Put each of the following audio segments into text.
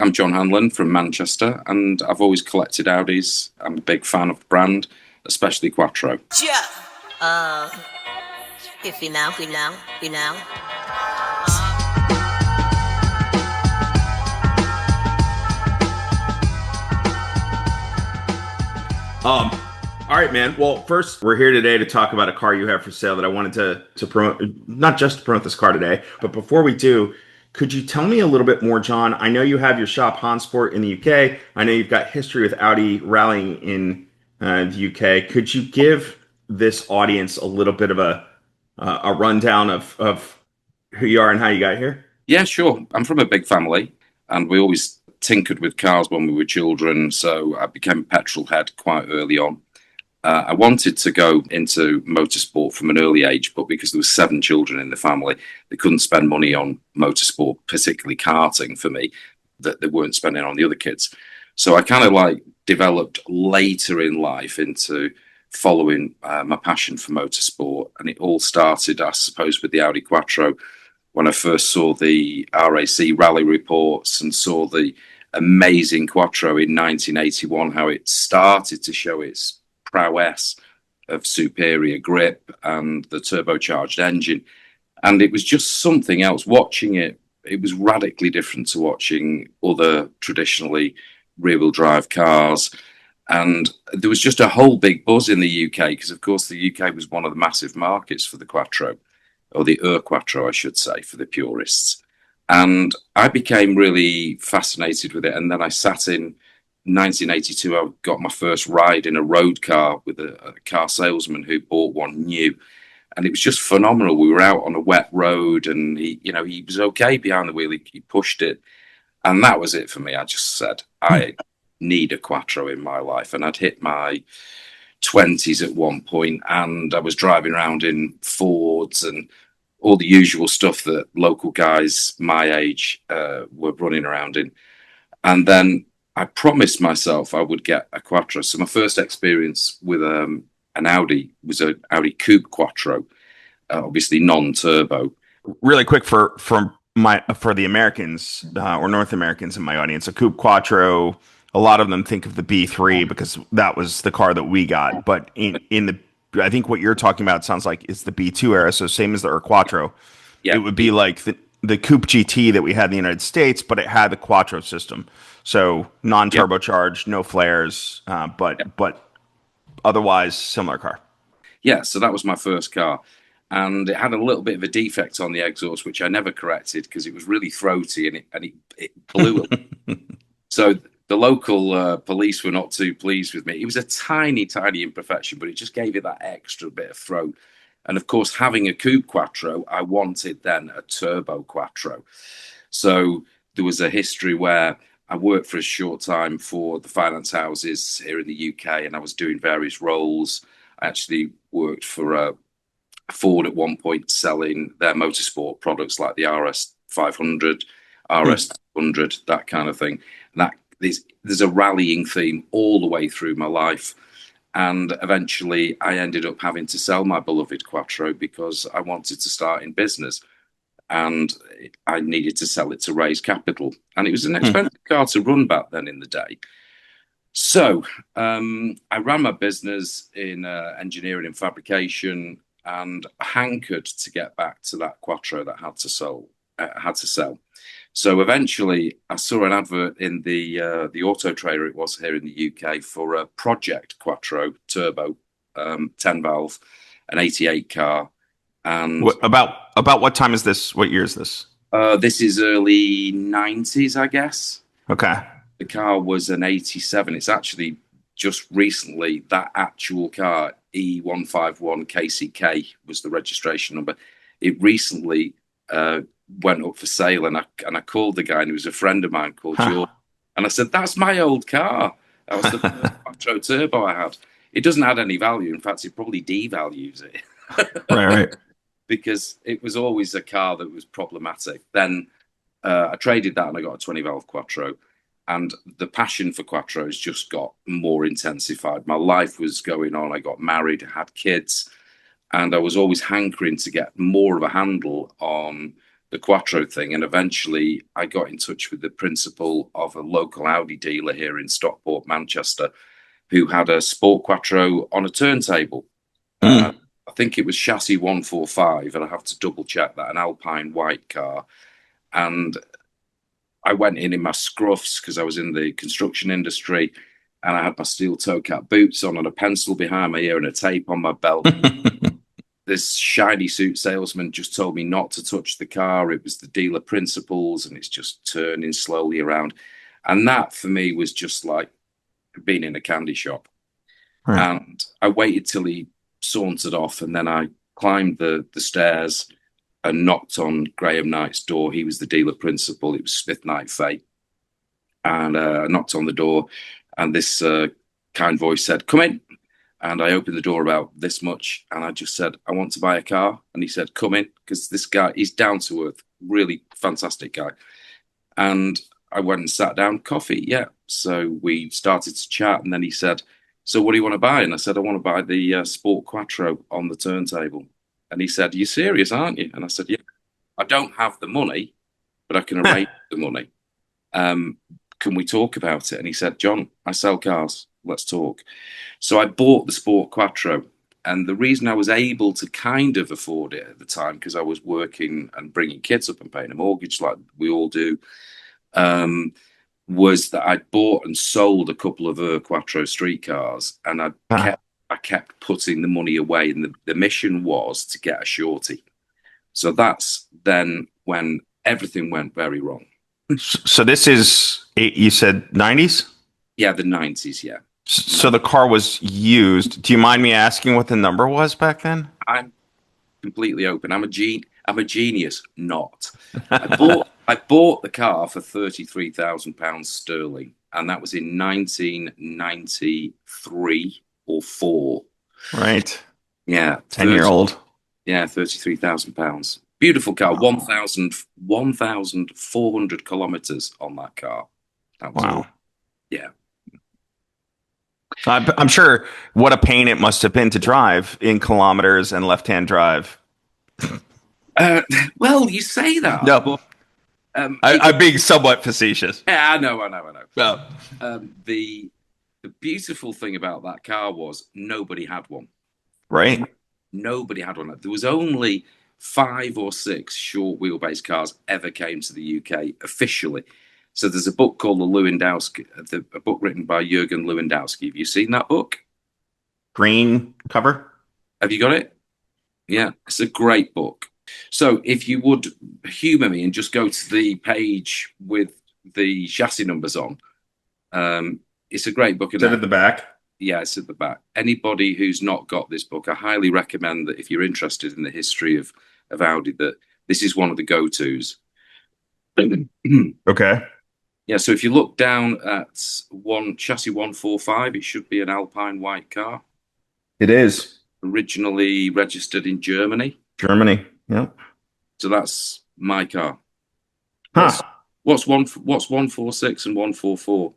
I'm John Hanlon from Manchester, and I've always collected Audis. I'm a big fan of the brand, especially Quattro. Yeah. If you know. All right, man. Well, first, we're here today to talk about a car you have for sale that I wanted to promote, not just to promote this car today, but before we do, could you tell me a little bit more, John? I know you have your shop HanSport in the UK. I know you've got history with Audi rallying in the UK. Could you give this audience a little bit of a rundown of who you are and how you got here? Yeah, sure. I'm from a big family, and we always tinkered with cars when we were children, so I became a petrol head quite early on. I wanted to go into motorsport from an early age, but because there were 7 children in the family, they couldn't spend money on motorsport, particularly karting for me, that they weren't spending on the other kids. So I kind of like developed later in life into following my passion for motorsport. And it all started, I suppose, with the Audi Quattro when I first saw the RAC rally reports and saw the amazing Quattro in 1981, how it started to show its prowess of superior grip and the turbocharged engine. And it was just something else. Watching it, it was radically different to watching other traditionally rear-wheel drive cars. And there was just a whole big buzz in the UK because, of course, the UK was one of the massive markets for the Quattro, or the Quattro, I should say, for the purists. And I became really fascinated with it. And then I sat in 1982, I got my first ride in a road car with a car salesman who bought one new. And it was just phenomenal. We were out on a wet road and he was okay behind the wheel. He pushed it. And that was it for me. I just said, I need a Quattro in my life. And I'd hit my 20s at one point, and I was driving around in Fords and all the usual stuff that local guys my age were running around in. And then I promised myself I would get a Quattro. So my first experience with an Audi was an Audi Coupe Quattro, obviously non-turbo. Really quick for the Americans or North Americans in my audience, a Coupe Quattro. A lot of them think of the B3 because that was the car that we got. But I think what you're talking about sounds like it's the B2 era, so same as the Quattro. Yeah. It would be like the Coupe GT that we had in the United States, but it had the Quattro system. So non-turbocharged, no flares, but otherwise similar car. Yeah, so that was my first car. And it had a little bit of a defect on the exhaust, which I never corrected because it was really throaty and it blew up. So the local police were not too pleased with me. It was a tiny, tiny imperfection, but it just gave it that extra bit of throat. And of course, having a Coupe Quattro, I wanted then a turbo Quattro. So there was a history where I worked for a short time for the finance houses here in the UK, and I was doing various roles. I actually worked for Ford at one point, selling their motorsport products like the RS 500, RS 100, that kind of thing. And there's a rallying theme all the way through my life. And eventually I ended up having to sell my beloved Quattro because I wanted to start in business. And I needed to sell it to raise capital. And it was an expensive car to run back then in the day. So I ran my business in engineering and fabrication and hankered to get back to that Quattro that I had to sell. So eventually I saw an advert in the Auto Trader, it was here in the UK, for a Project Quattro Turbo, 10 valve, an 88 car. And about what time is this? What year is this? This is early 90s, I guess. Okay. The car was an 87. It's actually just recently that actual car, E151 KCK was the registration number. It recently went up for sale, and I called the guy, and he was a friend of mine called George. And I said, "That's my old car. That was the first Quattro Turbo I had." It doesn't add any value. In fact, it probably devalues it. Right. Because it was always a car that was problematic. Then I traded that and I got a 20 valve Quattro. And the passion for Quattros just got more intensified. My life was going on. I got married, had kids, and I was always hankering to get more of a handle on the Quattro thing, and eventually I got in touch with the principal of a local Audi dealer here in Stockport, Manchester, who had a Sport Quattro on a turntable. I think it was chassis 145, and I have to double check that, an Alpine white car. And I went in my scruffs because I was in the construction industry, and I had my steel toe cap boots on and a pencil behind my ear and a tape on my belt. This shiny suit salesman just told me not to touch the car. It was the dealer principals, and it's just turning slowly around. And that for me was just like being in a candy shop. Right. And I waited till he sauntered off, and then I climbed the stairs and knocked on Graham Knight's door. He was the dealer principal. It was Smith Knight Fate. And I knocked on the door, and this kind voice said, "Come in." And I opened the door about this much, and I just said, "I want to buy a car." And he said, "Come in," because this guy, he's down to earth, really fantastic guy. And I went and sat down, coffee, yeah. So we started to chat, and then he said, "So what do you want to buy?" And I said, "I want to buy the Sport Quattro on the turntable." And he said, "You're serious, aren't you?" And I said, "Yeah, I don't have the money, but I can arrange the money. Can we talk about it?" And he said, "John, I sell cars. Let's talk." So I bought the Sport Quattro. And the reason I was able to kind of afford it at the time, because I was working and bringing kids up and paying a mortgage like we all do, was that I'd bought and sold a couple of Quattro street cars, and I kept putting the money away. And the mission was to get a shorty. So that's then when everything went very wrong. So this is, you said 90s? Yeah, the 90s, yeah. So the car was used. Do you mind me asking what the number was back then? I'm completely open. I'm a genius. Not. I bought the car for £33,000 sterling, and that was in 1993 or 4. Right. Yeah, 10-year-old. Yeah, £33,000. Beautiful car. 1,400 kilometers on that car. That was all. Yeah. I'm sure what a pain it must have been to drive in kilometers and left-hand drive. Well, you say that. No, but, I'm being somewhat facetious. Yeah, I know. No. The beautiful thing about that car was nobody had one. Right. Nobody had one. There was only 5 or 6 short wheelbase cars ever came to the UK officially. So there's a book called a book written by Jürgen Lewandowski. Have you seen that book? Green cover? Have you got it? Yeah, it's a great book. So if you would humor me and just go to the page with the chassis numbers on, it's a great book. Is it at the back? Yeah, it's at the back. Anybody who's not got this book, I highly recommend that if you're interested in the history of Audi, that this is one of the go-tos. Okay. Yeah, so if you look down at chassis 145, it should be an Alpine white car. It is. Originally registered in Germany. Germany, yeah. So that's my car. Huh. What's 146 and 144?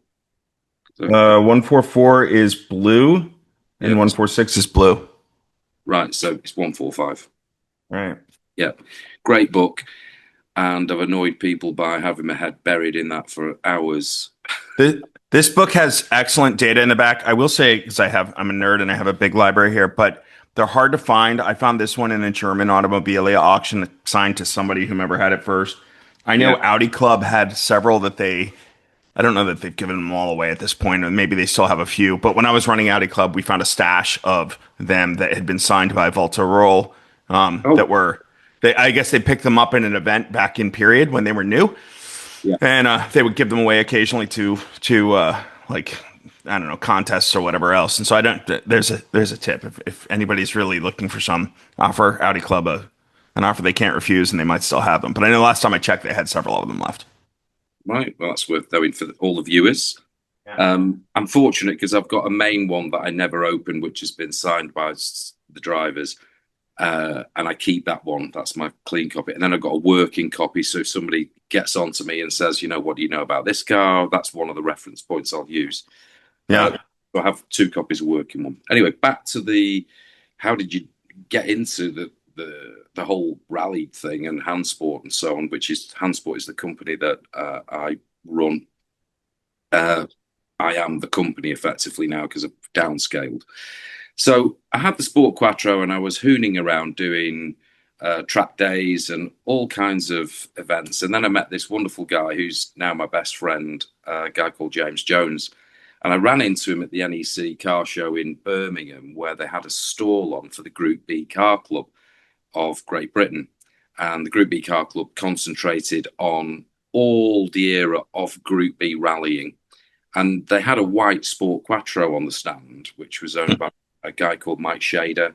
So, 144 is blue, and 146 is blue. Right, so it's 145. Right. Yeah, great book. And I've annoyed people by having my head buried in that for hours. This book has excellent data in the back. I will say, because I'm a nerd and I have a big library here, but they're hard to find. I found this one in a German automobilia auction assigned to somebody whomever had it first. I know Audi Club had several that I don't know that they've given them all away at this point, and maybe they still have a few. But when I was running Audi Club, we found a stash of them that had been signed by Volta Roll that were. I guess they picked them up in an event back in period when they were new, and they would give them away occasionally to like, I don't know, contests or whatever else. And so there's a tip if anybody's really looking for some, offer Audi Club an offer they can't refuse, and they might still have them. But I know last time I checked, they had several of them left. Right, well, that's worth knowing for all the viewers. Yeah. I'm fortunate because I've got a main one that I never opened, which has been signed by the drivers. And I keep that one. That's my clean copy. And then I've got a working copy. So if somebody gets on to me and says, what do you know about this car? That's one of the reference points I'll use. Yeah. So I have 2 copies of working one. Anyway, back to how did you get into the whole rally thing and HanSport and so on, which is HanSport is the company that I run. I am the company effectively now because I've downscaled. So I had the Sport Quattro and I was hooning around doing track days and all kinds of events. And then I met this wonderful guy who's now my best friend, a guy called James Jones. And I ran into him at the NEC car show in Birmingham, where they had a stall on for the Group B car club of Great Britain. And the Group B car club concentrated on all the era of Group B rallying. And they had a white Sport Quattro on the stand, which was owned by a guy called Mike Shader.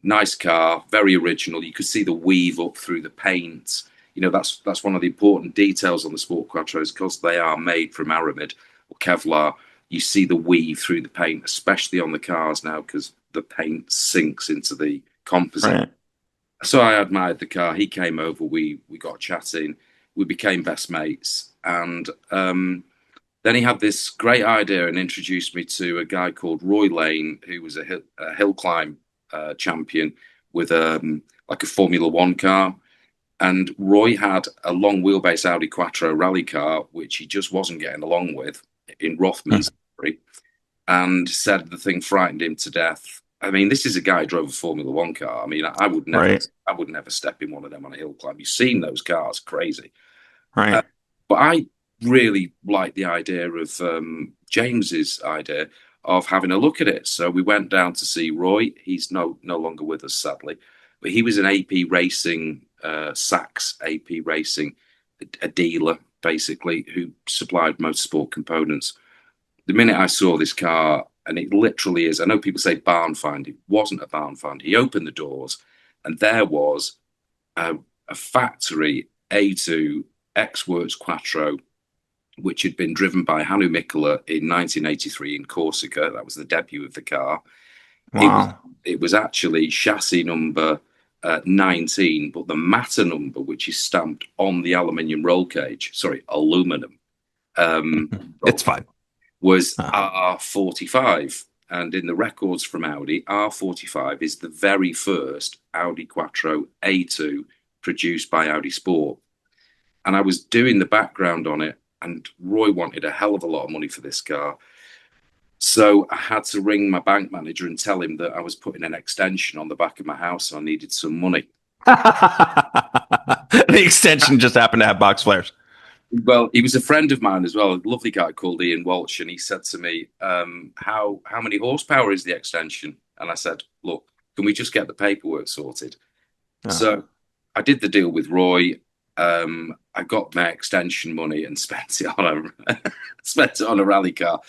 Nice car, very original. You could see the weave up through the paint. You know, that's one of the important details on the Sport Quattros, because they are made from aramid or Kevlar. You see the weave through the paint, especially on the cars now, because the paint sinks into the composite. Right. So I admired the car. He came over. We got chatting. We became best mates. And then he had this great idea and introduced me to a guy called Roy Lane, who was a hill climb champion with like a Formula One car. And Roy had a long wheelbase Audi Quattro rally car, which he just wasn't getting along with in Rothmans, and said the thing frightened him to death. I mean, this is a guy who drove a Formula One car. I mean, I would never step in one of them on a hill climb. You've seen those cars, crazy. Right. But I really liked the idea of James's idea of having a look at it. So we went down to see Roy. He's no longer with us, sadly, but he was an AP Racing, Sachs AP Racing, a dealer basically who supplied motorsport components. The minute I saw this car, and it literally is, I know people say barn find, it wasn't a barn find. He opened the doors and there was a factory A2 X-Works Quattro, which had been driven by Hannu Mikkola in 1983 in Corsica. That was the debut of the car. Wow. It was actually chassis number 19, but the matter number, which is stamped on the aluminium roll cage, aluminum. It's fine. Was R45. And in the records from Audi, R45 is the very first Audi Quattro A2 produced by Audi Sport. And I was doing the background on it, and Roy wanted a hell of a lot of money for this car. So I had to ring my bank manager and tell him that I was putting an extension on the back of my house, so I needed some money. The extension just happened to have box flares. Well, he was a friend of mine as well, a lovely guy called Ian Walsh, and he said to me, how many horsepower is the extension? And I said, look, can we just get the paperwork sorted? Oh. So I did the deal with Roy. I got my extension money and spent it on a rally car.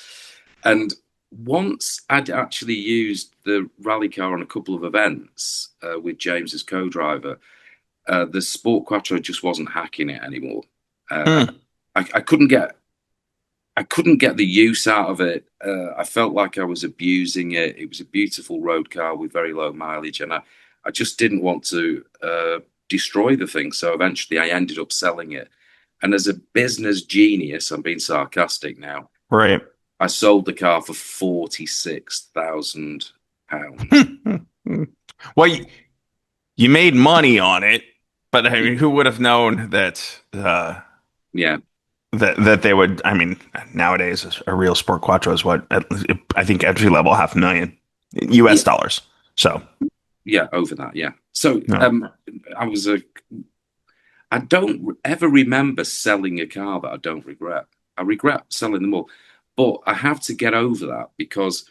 And once I'd actually used the rally car on a couple of events with James as co-driver, the Sport Quattro just wasn't hacking it anymore. I couldn't get the use out of it. I felt like I was abusing it. It was a beautiful road car with very low mileage, and I just didn't want to destroy the thing. So eventually I ended up selling it. And as a business genius, I'm being sarcastic now. Right. I sold the car for £46,000. Well, you made money on it, but I mean, who would have known that? That they would. I mean, nowadays a real Sport Quattro is what I think entry level $500,000 US dollars. So yeah, over that. Yeah. So I don't ever remember selling a car that I don't regret. I regret selling them all. But I have to get over that because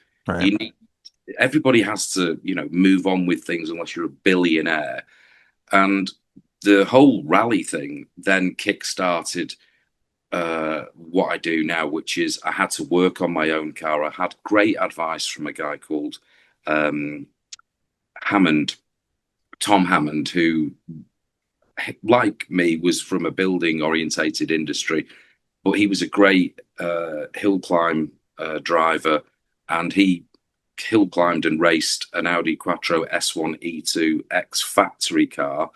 everybody has to, move on with things unless you're a billionaire. And the whole rally thing then kick-started what I do now, which is I had to work on my own car. I had great advice from a guy called Tom Hammond, who, like me, was from a building-orientated industry. But he was a great hill climb driver, and he hill climbed and raced an Audi Quattro S1 E2 X factory car.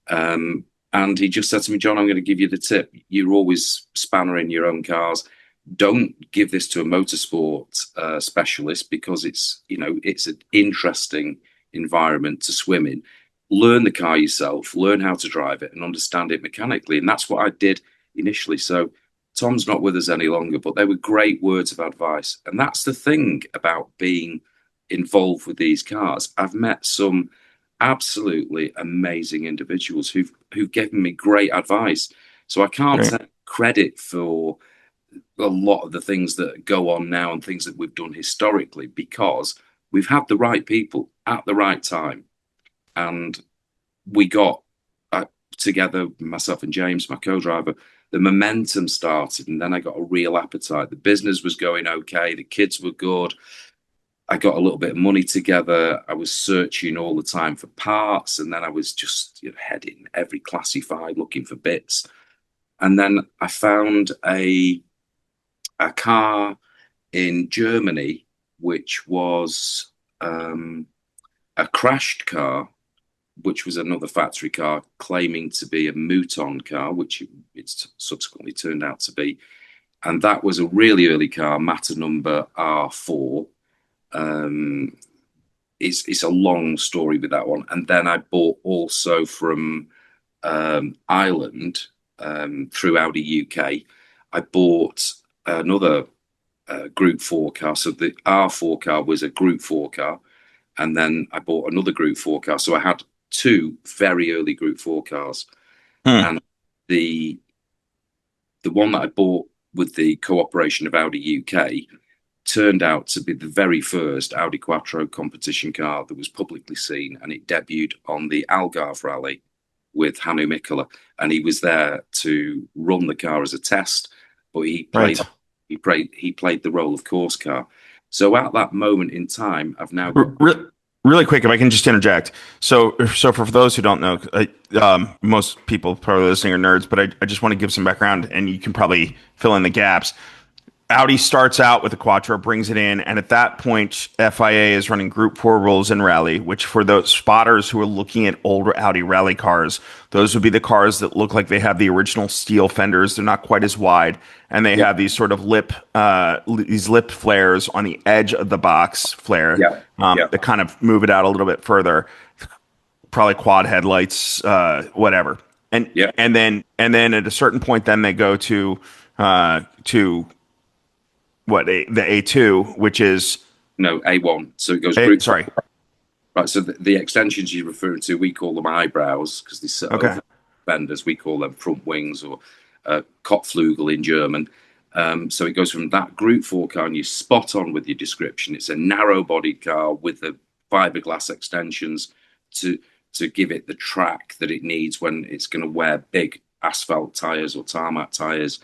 And he just said to me, John, I'm going to give you the tip. You're always spannering your own cars. Don't give this to a motorsport specialist because it's an interesting environment to swim in. learn the car yourself, learn how to drive it, and understand it mechanically. And that's what I did initially. So Tom's not with us any longer, but they were great words of advice. And that's the thing about being involved with these cars. I've met some absolutely amazing individuals who've given me great advice. So I can't Right. take credit for a lot of the things that go on now and things that we've done historically because we've had the right people at the right time. And we got together, myself and James, my co-driver, the momentum started, and then I got a real appetite. The business was going okay, the kids were good. I got a little bit of money together. I was searching all the time for parts, and then I was just heading every classified looking for bits. And then I found a car in Germany, which was a crashed car, which was another factory car claiming to be a Mouton car, which it's subsequently turned out to be. And that was a really early car, matter number R4. It's a long story with that one. And then I bought also from Ireland through Audi UK. I bought another Group 4 car. So the R4 car was a Group 4 car. And then I bought another Group 4 car. So I had two very early Group 4 cars. And the one that I bought with the cooperation of Audi UK turned out to be the very first Audi Quattro competition car that was publicly seen, and it debuted on the Algarve Rally with Hannu Mikkola, and he was there to run the car as a test, but he played the role of course car. So at that moment in time, I've now got Really quick, if I can just interject. So for those who don't know, most people probably listening are nerds, but I just want to give some background, and you can probably fill in the gaps. Audi starts out with the Quattro, brings it in, and at that point, FIA is running Group 4 rules in rally, which for those spotters who are looking at older Audi rally cars, those would be the cars that look like they have the original steel fenders. They're not quite as wide, and they have these sort of lip flares on the edge of the box flare that kind of move it out a little bit further. Probably quad headlights, whatever. And then at a certain point, then they go to the A2, which is no A1. So it goes group. Sorry, right. So the extensions you're referring to, we call them eyebrows because they sit over fenders. We call them front wings or Kopflügel in German. So it goes from that Group 4 car, and you're spot on with your description. It's a narrow-bodied car with the fiberglass extensions to give it the track that it needs when it's going to wear big asphalt tires or tarmac tires.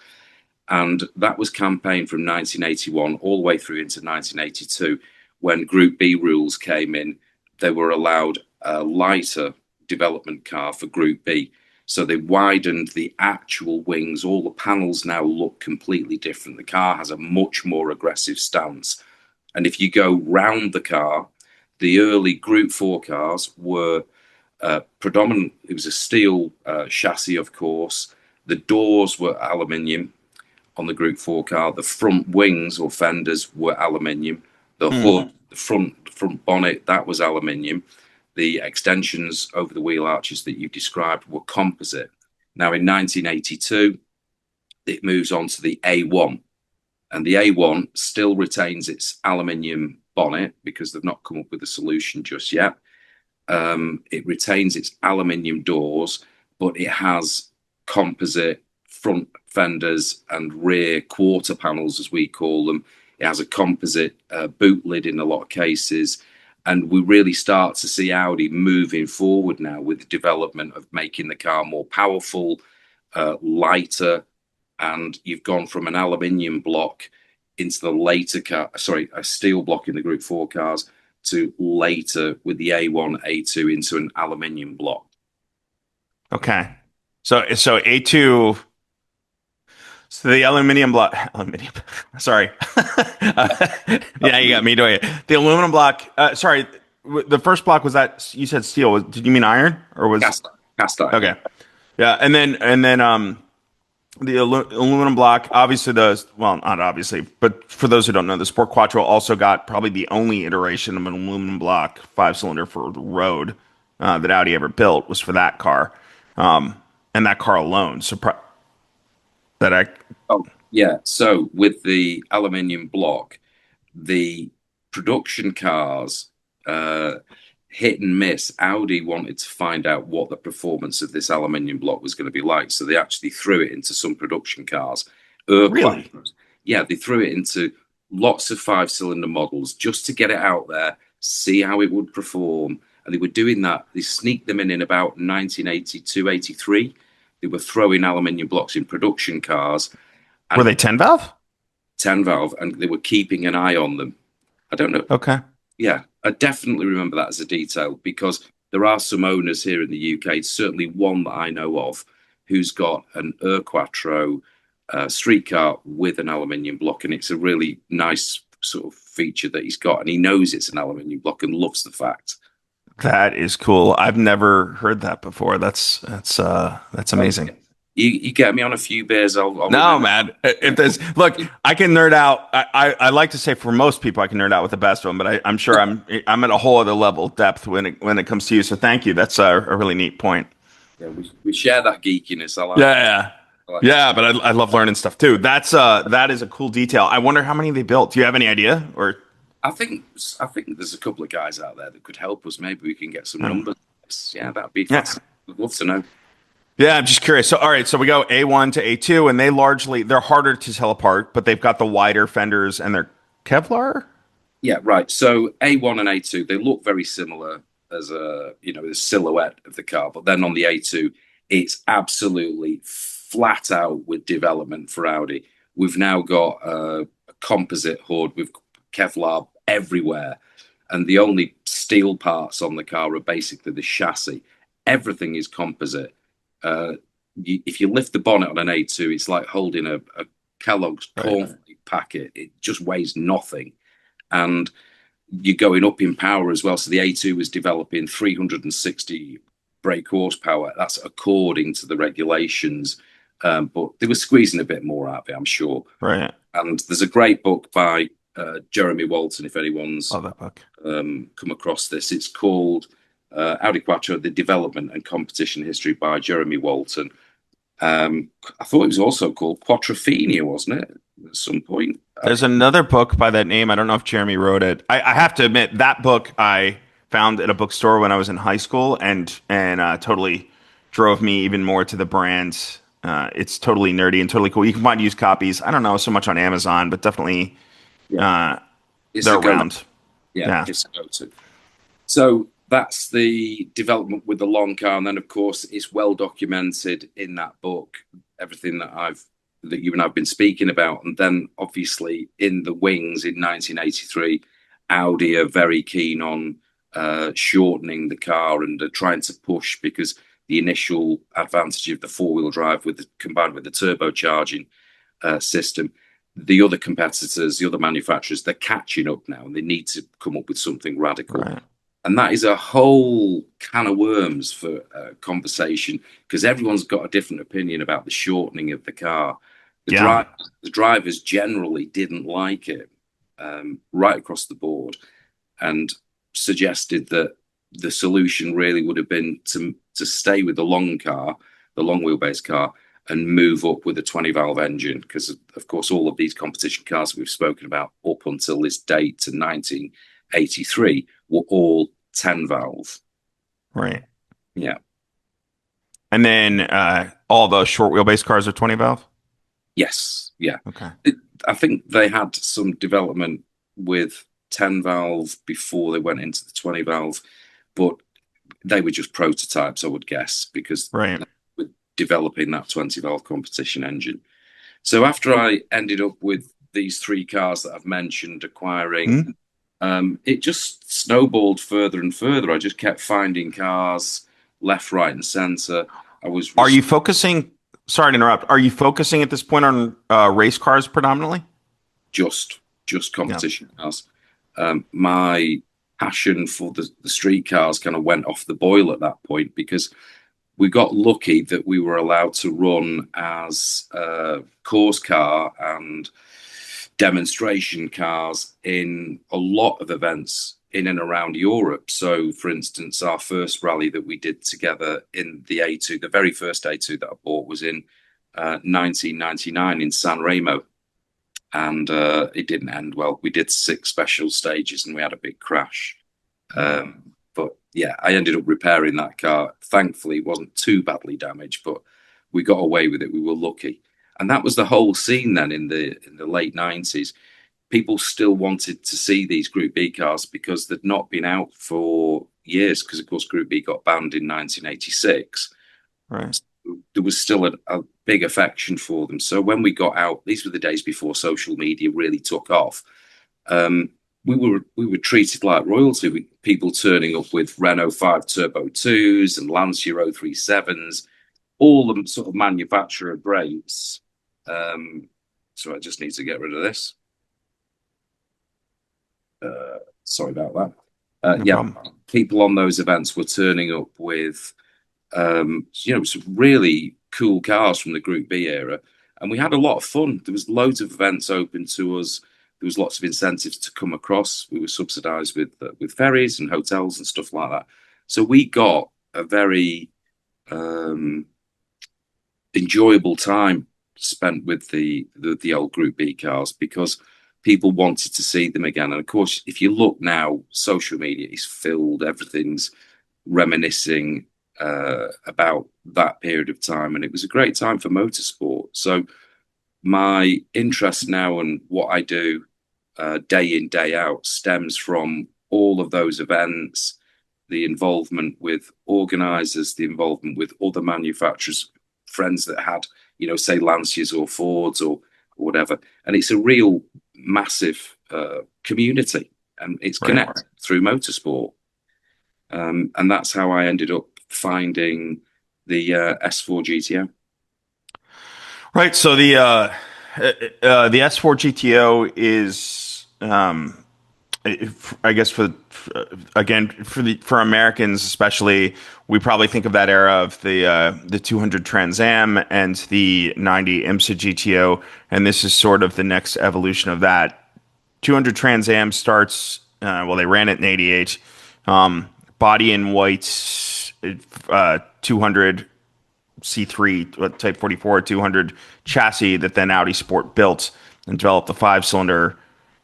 And that was campaigned from 1981 all the way through into 1982. When Group B rules came in, they were allowed a lighter development car for Group B. So they widened the actual wings. All the panels now look completely different. The car has a much more aggressive stance. And if you go round the car, the early Group 4 cars were predominant. It was a steel chassis, of course. The doors were aluminium. On the Group 4 car, the front wings or fenders were aluminium. The hood, the front bonnet, that was aluminium. The extensions over the wheel arches that you described were composite. Now, in 1982, it moves on to the A1, and the A1 still retains its aluminium bonnet because they've not come up with a solution just yet. It retains its aluminium doors, but it has composite front fenders and rear quarter panels, as we call them. It has a composite boot lid in a lot of cases. And we really start to see Audi moving forward now with the development of making the car more powerful, lighter. And you've gone from an aluminium block into the later car, a steel block in the Group 4 cars to later with the A1, A2 into an aluminium block. Okay. So A2. So the aluminium. Sorry. Yeah, you got me doing it. The aluminum block. Sorry, the first block was that you said steel. Did you mean iron or was cast iron? Okay. Yeah, and then the aluminum block. Obviously, not obviously, but for those who don't know, the Sport Quattro also got probably the only iteration of an aluminum block 5-cylinder for the road. that Audi ever built was for that car, and that car alone. So that I Oh, yeah. So with the aluminium block, the production cars, uh, hit and miss. Audi wanted to find out what the performance of this aluminium block was going to be like, so they actually threw it into some production cars. really Yeah, they threw it into lots of five-cylinder models just to get it out there, see how it would perform. And they were doing that. They sneaked them in about 1982, 83. They were throwing aluminium blocks in production cars were and they 10 valve? 10 valve, and they were keeping an eye on them. I don't know. Okay, Yeah, I definitely remember that as a detail because there are some owners here in the UK, certainly one that I know of, who's got an quattro streetcar with an aluminium block, and it's a really nice sort of feature that he's got, and he knows it's an aluminium block and loves the fact. that is cool. I've never heard that before. That's amazing. Okay. You get me on a few beers, I'll No, remember. man. If there's look, I can nerd out. I like to say for most people, I can nerd out with the best of them, but I'm sure I'm at a whole other level of depth when it comes to you. So thank you. That's a really neat point. Yeah, we share that geekiness. Yeah, yeah, I like yeah. But I love learning stuff too. That is a cool detail. I wonder how many they built. Do you have any idea? Or I think there's a couple of guys out there that could help us. Maybe we can get some Hmm. numbers. Yeah, that'd be Yeah. fascinating. I'd love to know. Yeah, I'm just curious. So, all right, so we go A1 to A2, and they're harder to tell apart, but they've got the wider fenders and they're Kevlar. Yeah, right. So A1 and A2, they look very similar as the silhouette of the car, but then on the A2, it's absolutely flat out with development for Audi. We've now got a composite hood with Kevlar everywhere, and the only steel parts on the car are basically the chassis. Everything is composite. Uh, if you lift the bonnet on an A2, it's like holding a Kellogg's Right. cornflake packet. It just weighs nothing. And you're going up in power as well. So the A2 was developing 360 brake horsepower. That's according to the regulations. But they were squeezing a bit more out of it, I'm sure. Right. And there's a great book by Jeremy Walton, if anyone's Love that book. come across this. It's called Audi Quattro, The Development and Competition History by Jeremy Walton. I thought it was also called Quattrophenia, wasn't it? At some point. There's another book by that name. I don't know if Jeremy wrote it. I have to admit that book I found at a bookstore when I was in high school, and totally drove me even more to the brand. It's totally nerdy and totally cool. You can find used copies. I don't know so much on Amazon, but definitely Yeah, it's they're a go. around. Yeah, Yeah. it's a go-to. So that's the development with the long car, and then of course it's well documented in that book, everything that you and I've been speaking about, and then obviously in the wings in 1983, Audi are very keen on shortening the car and are trying to push because the initial advantage of the four-wheel drive combined with the turbocharging system. The other competitors, the other manufacturers, they're catching up now and they need to come up with something radical. Right. And that is a whole can of worms for conversation because everyone's got a different opinion about the shortening of the car. Yeah. The drivers generally didn't like it right across the board and suggested that the solution really would have been to stay with the long wheelbase car, and move up with a 20 valve engine because, of course, all of these competition cars that we've spoken about up until this date to 1983 were all 10 valve. Right. Yeah. And then all those short wheelbase cars are 20 valve. Yes. Yeah. Okay. I think they had some development with 10 valve before they went into the 20 valve, but they were just prototypes, I would guess, because Right. with developing that 20 valve competition engine. So after I ended up with these three cars that I've mentioned acquiring, it just snowballed further and further. I just kept finding cars left, right, and center. Are you focusing? Sorry to interrupt. Are you focusing at this point on race cars predominantly? just competition cars. My passion for the street cars kind of went off the boil at that point because we got lucky that we were allowed to run as a course car and demonstration cars in a lot of events in and around Europe. So, for instance, our first rally that we did together in the A2, the very first A2 that I bought was in 1999 in San Remo. And it didn't end well. We did 6 special stages and we had a big crash. But yeah, I ended up repairing that car. Thankfully, it wasn't too badly damaged, but we got away with it. We were lucky. And that was the whole scene then in the late 90s. People still wanted to see these Group B cars because they'd not been out for years, because of course Group B got banned in 1986. Right. There was still a big affection for them. So when we got out, these were the days before social media really took off. We were treated like royalty, with people turning up with Renault 5 Turbo 2s and Lancia 037s, all the sort of manufacturer brakes. So I just need to get rid of this. Sorry about that. No yeah, problem. people on those events were turning up with some really cool cars from the Group B era, and we had a lot of fun. There was loads of events open to us. There was lots of incentives to come across. We were subsidised with ferries and hotels and stuff like that. So we got a very enjoyable time spent with the old Group B cars, because people wanted to see them again. And of course, if you look now, social media is filled. Everything's reminiscing about that period of time, and it was a great time for motorsport. So my interest now and what I do day in, day out stems from all of those events, the involvement with organisers, the involvement with other manufacturers, friends that had, say Lancias or Fords or whatever. And it's a real massive community, and it's connected through motorsport. And that's how I ended up finding the S4 GTO. Right. So the S4 GTO is, I guess for Americans especially, we probably think of that era of the 200 Trans Am and the 90 IMSA GTO, and this is sort of the next evolution of that. 200 Trans Am starts. They ran it in '88. Body in white, 200 C3 Type 44 200 chassis that then Audi Sport built and developed the 5-cylinder,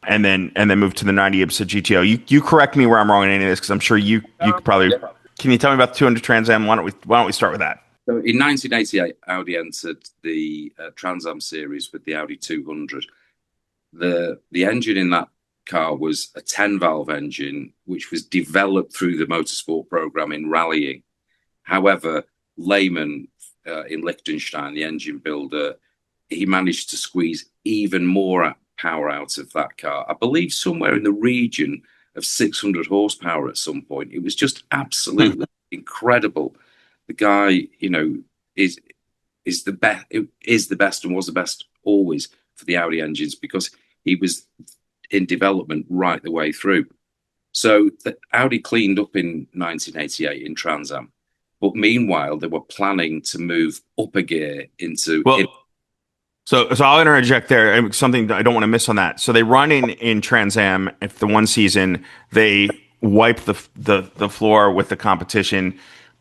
and then moved to the 90 IMSA GTO. You correct me where I'm wrong in any of this, because I'm sure you could probably. Can you tell me about the 200 Trans Am? Why don't we start with that? So in 1988, Audi entered the Trans Am series with the Audi 200. The engine in that car was a 10-valve engine, which was developed through the motorsport program in rallying. However, Lehman in Liechtenstein, the engine builder, he managed to squeeze even more power out of that car. I believe somewhere in the region of 600 horsepower at some point. It was just absolutely incredible. The guy, is the best. Is the best and was the best always for the Audi engines, because he was in development right the way through. So the Audi cleaned up in 1988 in Trans Am, but meanwhile they were planning to move up a gear into. So I'll interject there. Something I don't want to miss on that. So they run in Trans Am. If the one season they wipe the floor with the competition,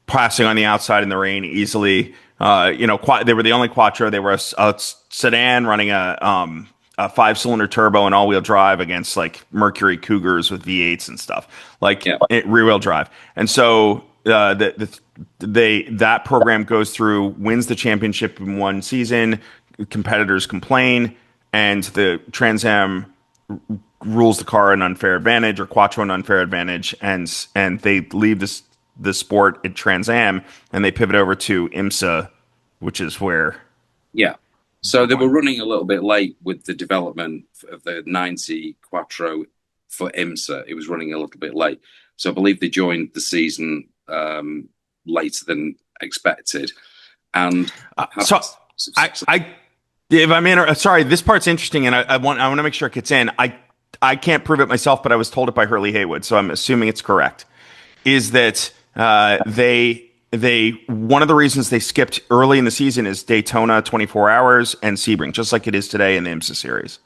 passing on the outside in the rain easily. They were the only quattro. They were a sedan running a 5-cylinder turbo and all-wheel drive against like Mercury Cougars with V8s and stuff, rear-wheel drive. And so that program goes through, wins the championship in one season. Competitors complain, and the Trans Am rules the car an unfair advantage, or quattro an unfair advantage, and they leave the sport at Trans Am and they pivot over to IMSA, which is where. Yeah. So they were running a little bit late with the development of the 90 Quattro for IMSA. It was running a little bit late. So I believe they joined the season later than expected. And sorry, this part's interesting, and I want to make sure it gets in. I can't prove it myself, but I was told it by Hurley Haywood, so I'm assuming it's correct. Is that they one of the reasons they skipped early in the season is Daytona 24 Hours and Sebring, just like it is today in the IMSA series.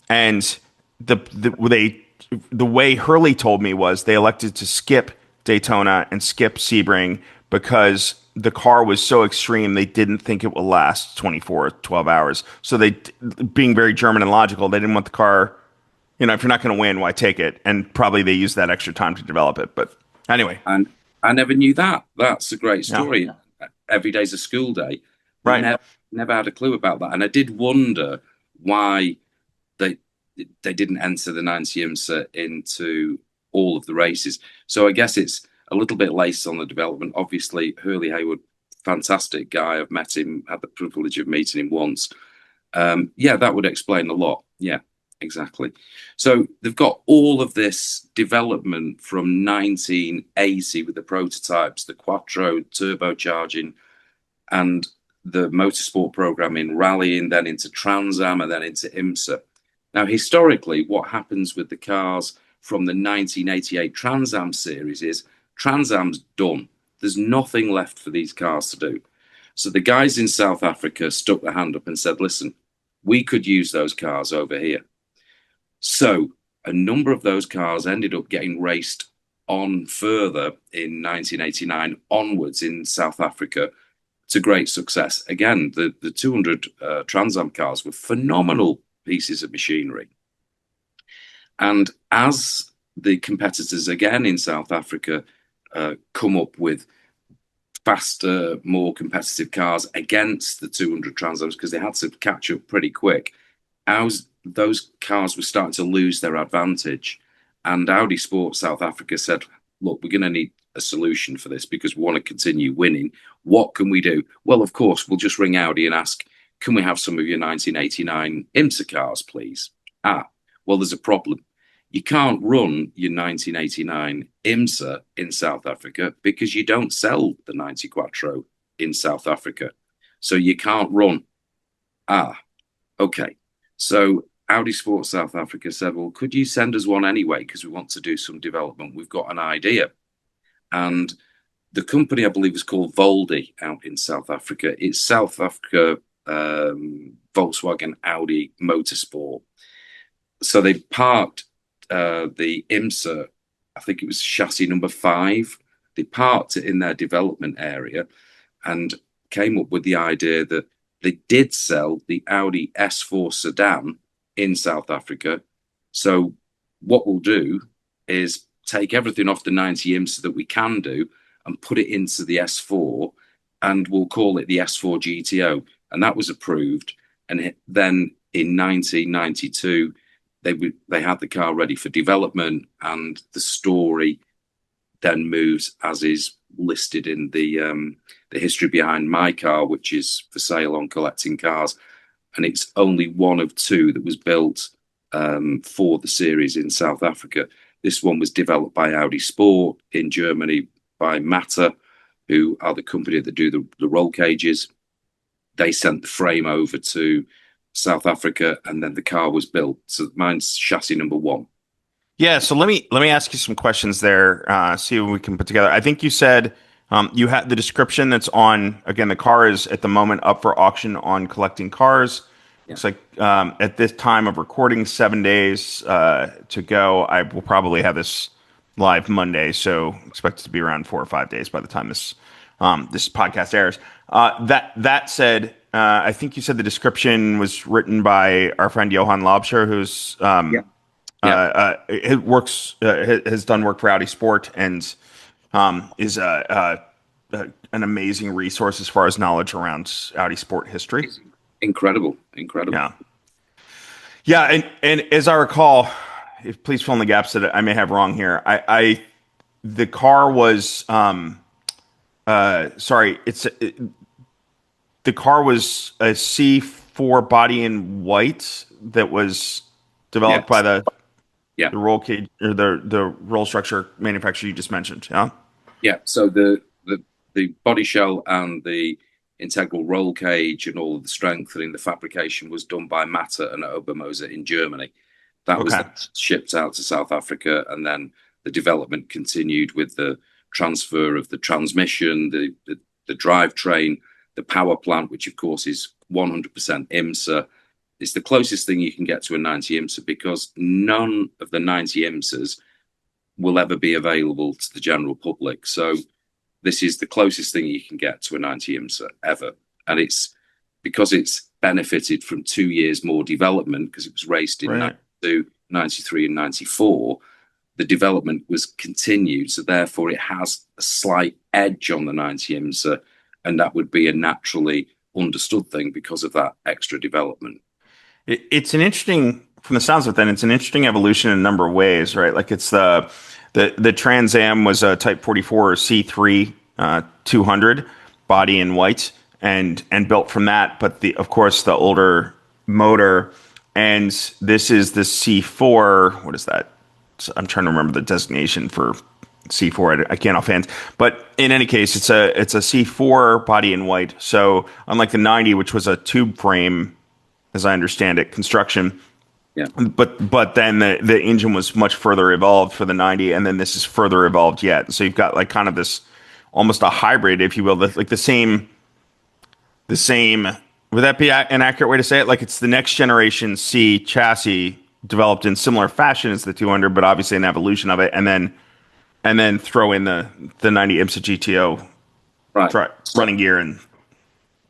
And the way Hurley told me was they elected to skip Daytona and skip Sebring because the car was so extreme they didn't think it will last 24, 12 hours. So they, being very German and logical, they didn't want the car, if you're not going to win, why take it? And probably they used that extra time to develop it. But anyway, And I never knew that. That's a great yeah, story. Every day's a school day. right. Never had a clue about that. And I did wonder why they they didn't enter the 90 IMSA into all of the races. So I guess it's a little bit late on the development. Obviously, Hurley Haywood, fantastic guy. I've met him, had the privilege of meeting him once. Yeah, that would explain a lot. Yeah, exactly. So they've got all of this development from 1980 with the prototypes, the quattro turbocharging, and the motorsport program in rallying, then into Trans Am, and then into IMSA. Now, historically, what happens with the cars from the 1988 Trans Am series is Trans Am's done. There's nothing left for these cars to do. So the guys in South Africa stuck their hand up and said, listen, we could use those cars over here. So a number of those cars ended up getting raced on further in 1989 onwards in South Africa to great success. Again, the 200 Trans Am cars were phenomenal pieces of machinery. And as the competitors again in South Africa come up with faster, more competitive cars against the 200 Trans Ams, because they had to catch up pretty quick, as those cars were starting to lose their advantage. And Audi Sport South Africa said, look, we're going to need a solution for this because we want to continue winning. What can we do? Well, of course, we'll just ring Audi and ask, can we have some of your 1989 IMSA cars, please? Well, there's a problem. You can't run your 1989 IMSA in South Africa because you don't sell the 90 Quattro in South Africa. So you can't run. Okay. So Audi Sport South Africa said, well, could you send us one anyway? Because we want to do some development. We've got an idea. And the company, I believe, is called Voldy out in South Africa. It's South Africa Volkswagen Audi Motorsport. So they parked the IMSA, I think it was chassis number 5. They parked it in their development area and came up with the idea that they did sell the Audi S4 sedan in South Africa. So what we'll do is take everything off the 90 IMSA that we can do and put it into the S4, and we'll call it the S4 GTO. And that was approved. And then in 1992, they had the car ready for development, and the story then moves as is listed in the history behind my car, which is for sale on Collecting Cars. And it's only one of 2 that was built for the series in South Africa. This one was developed by Audi Sport in Germany by Matter, who are the company that do the roll cages. They sent the frame over to South Africa, and then the car was built. So mine's chassis number 1. Yeah, so let me ask you some questions there. See what we can put together. I think you said you had the description that's on. Again, the car is at the moment up for auction on Collecting Cars. Yeah. It's like at this time of recording, 7 days to go. I will probably have this live Monday, so expect it to be around 4 or 5 days by the time this podcast airs. That said, I think you said the description was written by our friend Johan Lobscher, who's has done work for Audi Sport and is an amazing resource as far as knowledge around Audi Sport history. Incredible. Yeah, and as I recall, please fill in the gaps that I may have wrong here. The car was the car was a C4 body in white that was developed by the roll cage or the roll structure manufacturer you just mentioned. Yeah. So the body shell and the integral roll cage and all of the strengthening, the fabrication was done by Matter and Obermoser in Germany. That was shipped out to South Africa, and then the development continued with the transfer of the transmission, the drivetrain, the power plant, which of course is 100% IMSA, it's the closest thing you can get to a 90 IMSA, because none of the 90 IMSAs will ever be available to the general public. So this is the closest thing you can get to a 90 IMSA ever. And it's because it's benefited from 2 years more development, because it was raced in 92, 93 and 94. The development was continued. So therefore it has a slight edge on the 90 IMSA. And that would be a naturally understood thing because of that extra development. It's an interesting, from the sounds of it, then it's an interesting evolution in a number of ways, right? Like it's the Trans Am was a Type 44 C3 200 body in white and built from that, but of course the older motor, and this is the C4. What is that? I'm trying to remember the designation for C4. I can't offhand, but in any case, it's a C4 body in white. So unlike the 90, which was a tube frame, as I understand it, construction. Yeah. But then the engine was much further evolved for the 90, and then this is further evolved yet. So you've got like kind of this almost a hybrid, if you will, like the same. Would that be an accurate way to say it? Like it's the next generation C chassis developed in similar fashion as the 200, but obviously an evolution of it, and then throw in the 90 IMSA GTO running gear and.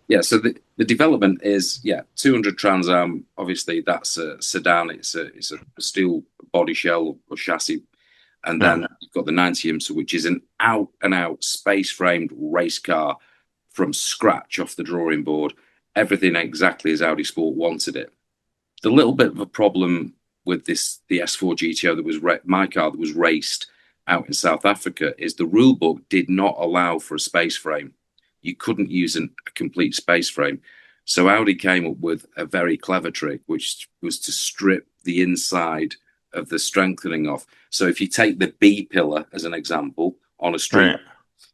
Yeah, so the development is 200 Trans Am. Obviously, that's a sedan. It's a steel body shell or chassis, and then you've got the 90 IMSA, which is an out and out space framed race car from scratch off the drawing board. Everything exactly as Audi Sport wanted it. The little bit of a problem with the S4 GTO that was my car that was raced out in South Africa is the rule book did not allow for a space frame. You couldn't use a complete space frame. So Audi came up with a very clever trick, which was to strip the inside of the strengthening off. So if you take the B pillar as an example on a street,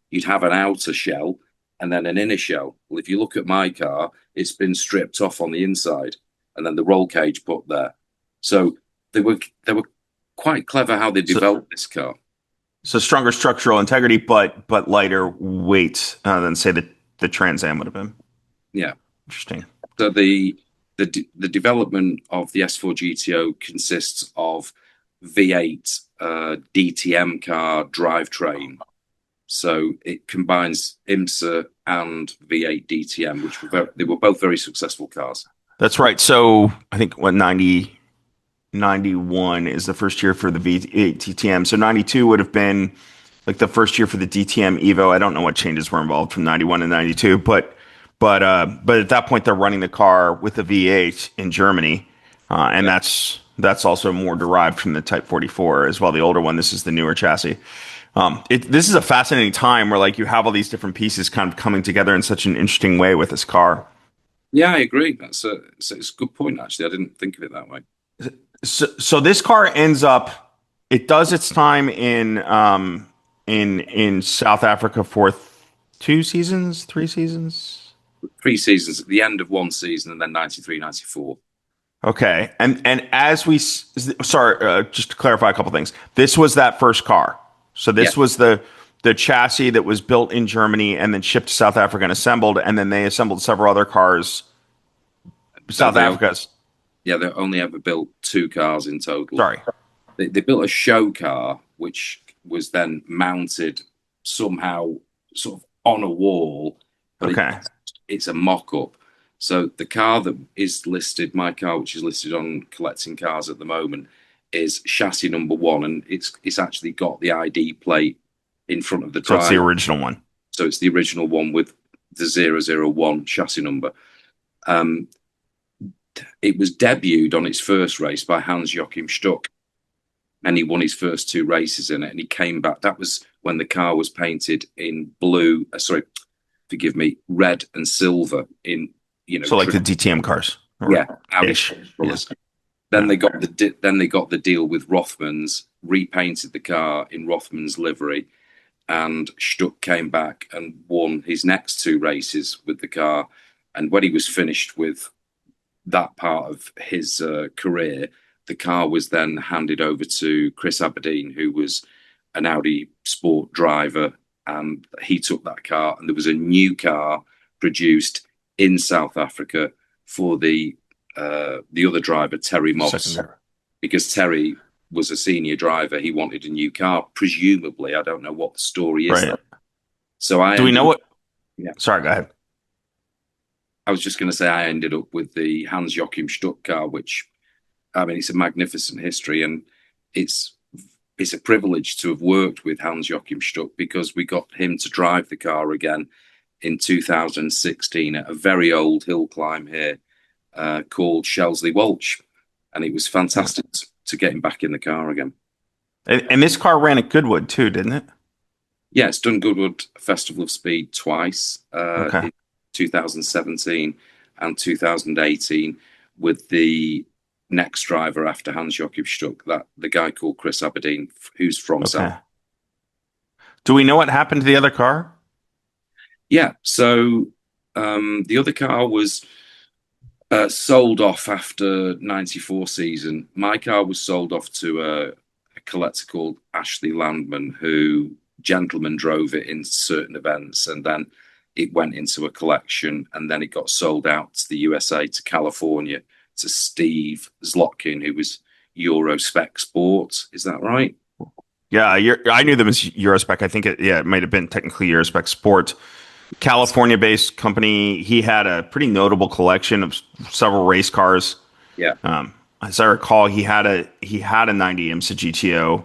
you'd have an outer shell and then an inner shell. Well, if you look at my car, it's been stripped off on the inside and then the roll cage put there. So they were quite clever how they developed this car. So stronger structural integrity, but lighter weight than say the Trans Am would have been. Yeah, interesting. So the development of the S4 GTO consists of V8 DTM car drivetrain. So it combines IMSA and V8 DTM, which they were both very successful cars. That's right. So I think 91 is the first year for the V8 DTM. So 92 would have been like the first year for the DTM Evo. I don't know what changes were involved from 91 to 92, but at that point they're running the car with the V8 in Germany, and that's also more derived from the Type 44 as well. The older one. This is the newer chassis. This is a fascinating time where like you have all these different pieces kind of coming together in such an interesting way with this car. Yeah, I agree. It's a good point. Actually, I didn't think of it that way. So this car ends up, it does its time in South Africa for 3 seasons. 3 seasons at the end of one season, and then 93, 94. Okay, and as just to clarify a couple things, this was that first car. So this was the chassis that was built in Germany and then shipped to South Africa and assembled, and then they assembled several other cars. South Africa's. Yeah, they only ever built 2 cars in total. Sorry. They built a show car, which was then mounted somehow sort of on a wall. But it's a mock-up. So the car that is listed, my car, which is listed on Collecting Cars at the moment, is chassis number 1. And it's actually got the ID plate in front of the driver. So it's the original one. So it's the original one with the 001 chassis number. It was debuted on its first race by Hans-Joachim Stuck, and he won his first 2 races in it, and he came back. That was when the car was painted in red and silver so like the DTM cars. Audi. Then they got the deal with Rothmans, repainted the car in Rothmans livery, and Stuck came back and won his next 2 races with the car. And when he was finished with that part of his career, the car was then handed over to Chris Aberdeen, who was an Audi Sport driver, and he took that car, and there was a new car produced in South Africa for the the other driver, Terry Moss, Secondary. because Terry was a senior driver. He wanted a new car, presumably. I don't know what the story is Right. there. So I Do we ended know up, what? yeah, Sorry, go ahead. I was just going to say I ended up with the Hans Joachim Stuck car, which, I mean, it's a magnificent history, and it's it's a privilege to have worked with Hans Joachim Stuck because we got him to drive the car again in 2016 at a very old hill climb here called Shelsley Walsh, and it was Yeah. fantastic to get him back in the car again. And this car ran at Goodwood too, didn't it? Yeah, it's done Goodwood Festival of Speed twice Okay. in 2017 and 2018 with the next driver after Hans Joachim Stuck, that the guy called Chris Aberdeen, who's from South. Okay. Do we know what happened to the other car? Yeah, so the other car was sold off after '94 season. My car was sold off to a collector called Ashley Landman, who gentleman drove it in certain events, and then it went into a collection, and then it got sold out to the USA, to California, to Steve Zlotkin, who was Eurospec Sport. Is that right? Yeah, I knew them as Eurospec. I think it might have been technically Eurospec Sport. California-based company. He had a pretty notable collection of several race cars. Yeah. As I recall, he had a '90 IMSA GTO,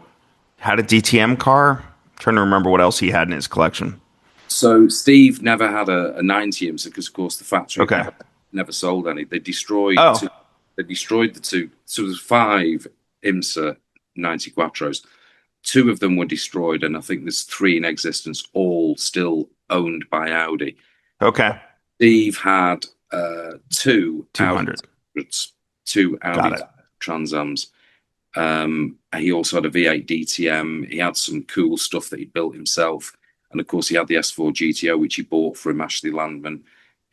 had a DTM car. I'm trying to remember what else he had in his collection. So Steve never had a 90 IMSA because, of course, the factory Okay. never sold any. They destroyed Oh, two, they destroyed the two. So there's five IMSA 90 Quattros. Two of them were destroyed, and I think there's three in existence, all still owned by Audi. okay. Steve had two Audi 200. 200s, two Got Audi it. Transams. He also had a V8 DTM. He had some cool stuff that he built himself. And of course, he had the S4 GTO, which he bought from Ashley Landman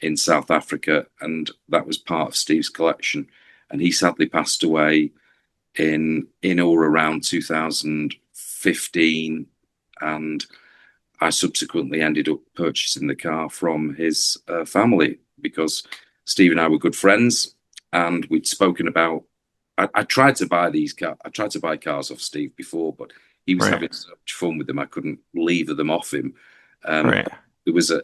in South Africa. And that was part of Steve's collection. And he sadly passed away in or around 2015. And I subsequently ended up purchasing the car from his family because Steve and I were good friends, and we'd spoken about. I tried to buy these cars. I tried to buy cars off Steve before, but he was Right. having so much fun with them. I couldn't lever them off him. Um, Right. there was a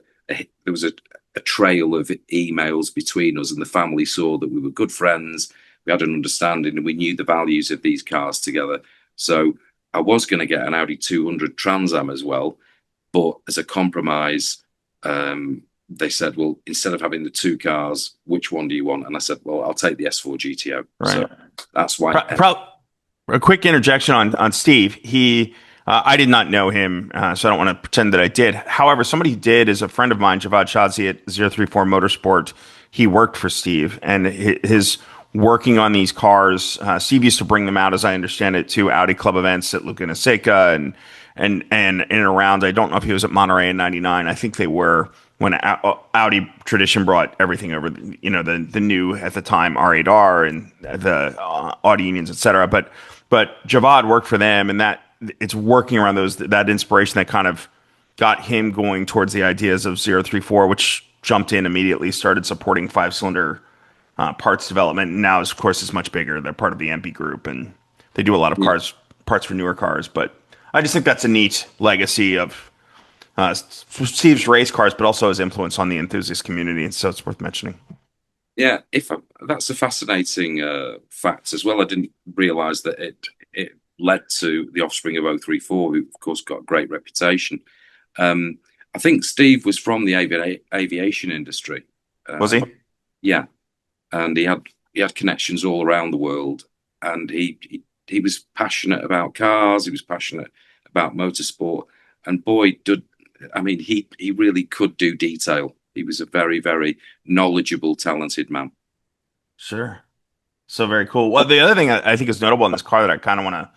trail of emails between us, and the family saw that we were good friends. We had an understanding, and we knew the values of these cars together. So I was going to get an Audi 200 Trans Am as well, but as a compromise, they said, well, instead of having the two cars, which one do you want? And I said, well, I'll take the S4 GTO. Right. So that's why. A quick interjection on Steve. I did not know him, so I don't want to pretend that I did. However, somebody did is a friend of mine, Javad Shadzi at 034 Motorsport. He worked for Steve, and his working on these cars. Steve used to bring them out, as I understand it, to Audi Club events at Laguna Seca and in and around. I don't know if he was at Monterey in '99. I think they were when Audi Tradition brought everything over. The new at the time R8R and the Audi unions, etc. But Javad worked for them, and that it's working around that inspiration that kind of got him going towards the ideas of 034, which jumped in immediately, started supporting 5-cylinder parts development. And now, of course, is much bigger. They're part of the MP group, and they do a lot of parts for newer cars. But I just think that's a neat legacy of Steve's race cars, but also his influence on the enthusiast community. And so it's worth mentioning. Yeah, that's a fascinating fact as well. I didn't realize that it led to the offspring of 034, who of course got a great reputation. I think Steve was from the aviation industry. Was he? Yeah, and he had connections all around the world, and he was passionate about cars. He was passionate about motorsport, and boy, he really could do detail. He was a very, very knowledgeable, talented man. Sure. So very cool. Well, the other thing I think is notable in this car that I kind of want to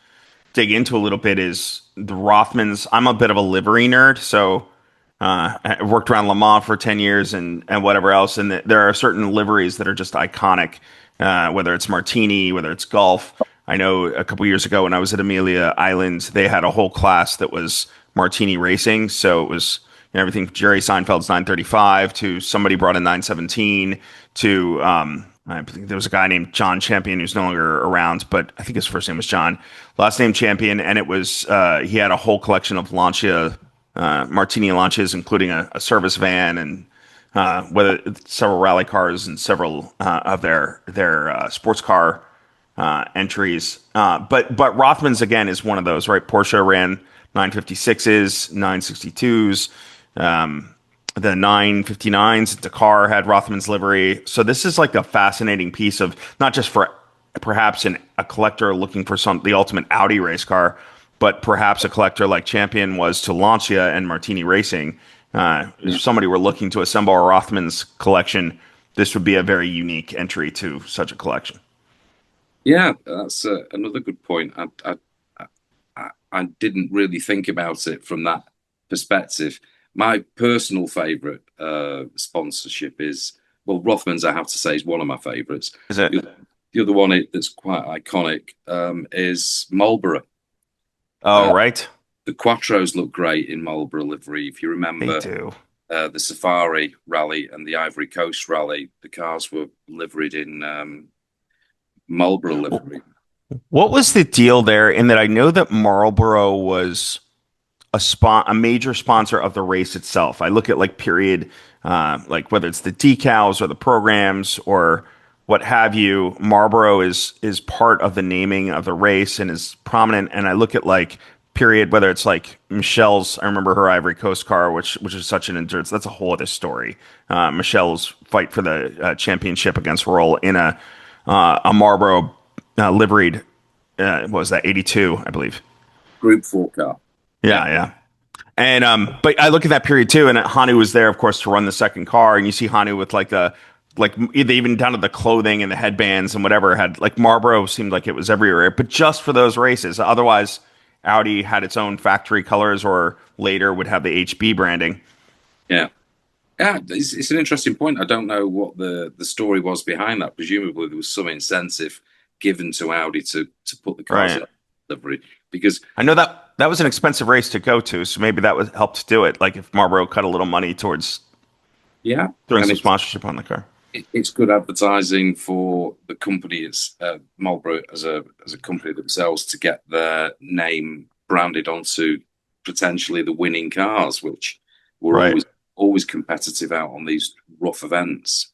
dig into a little bit is the Rothmans. I'm a bit of a livery nerd, so I worked around Le Mans for 10 years and whatever else. And there are certain liveries that are just iconic, whether it's Martini, whether it's Gulf. I know a couple years ago when I was at Amelia Island, they had a whole class that was Martini racing. So it was everything from Jerry Seinfeld's 935 to somebody brought a 917 to I think there was a guy named John Champion who's no longer around, but I think his first name was John, last name Champion, and it was he had a whole collection of Lancia Martini Lancias, including a service van and whether several rally cars and several of their sports car entries. But Rothman's again is one of those, right? Porsche ran 956s, 962s. The 959s, Dakar had Rothman's livery. So this is like a fascinating piece of not just for perhaps a collector looking for the ultimate Audi race car, but perhaps a collector like Champion was to Lancia and Martini Racing. If somebody were looking to assemble a Rothman's collection, this would be a very unique entry to such a collection. Yeah, that's another good point. I didn't really think about it from that perspective. My personal favorite sponsorship is, well, Rothman's, I have to say, is one of my favorites. Is it? The other one that's quite iconic is Marlboro. Oh, right. The Quattros look great in Marlboro livery. If you They remember do. the Safari Rally and the Ivory Coast Rally, the cars were liveried in Marlboro livery. What was the deal there in that I know that Marlboro was a major sponsor of the race itself. I look at like period, like whether it's the decals or the programs or what have you. Marlboro is part of the naming of the race and is prominent. And I look at like period, whether it's like Michelle's. I remember her Ivory Coast car, which is such an endurance. That's a whole other story. Michelle's fight for the championship against Roll in a Marlboro liveried. What was that 82, I believe. Group 4 car. Yeah, yeah. And but I look at that period too, and Hanu was there, of course, to run the second car, and you see Hanu with like even down to the clothing and the headbands and whatever had like Marlboro seemed like it was everywhere, but just for those races. Otherwise, Audi had its own factory colors, or later would have the HB branding. Yeah. Yeah, it's an interesting point. I don't know what the story was behind that. Presumably, there was some incentive given to Audi to put the cars in livery because I know that was an expensive race to go to, so maybe that was helped do it. Like if Marlboro cut a little money towards throwing some sponsorship on the car. It's good advertising for the company. It's Marlboro as a company themselves to get their name branded onto potentially the winning cars, which were always competitive out on these rough events.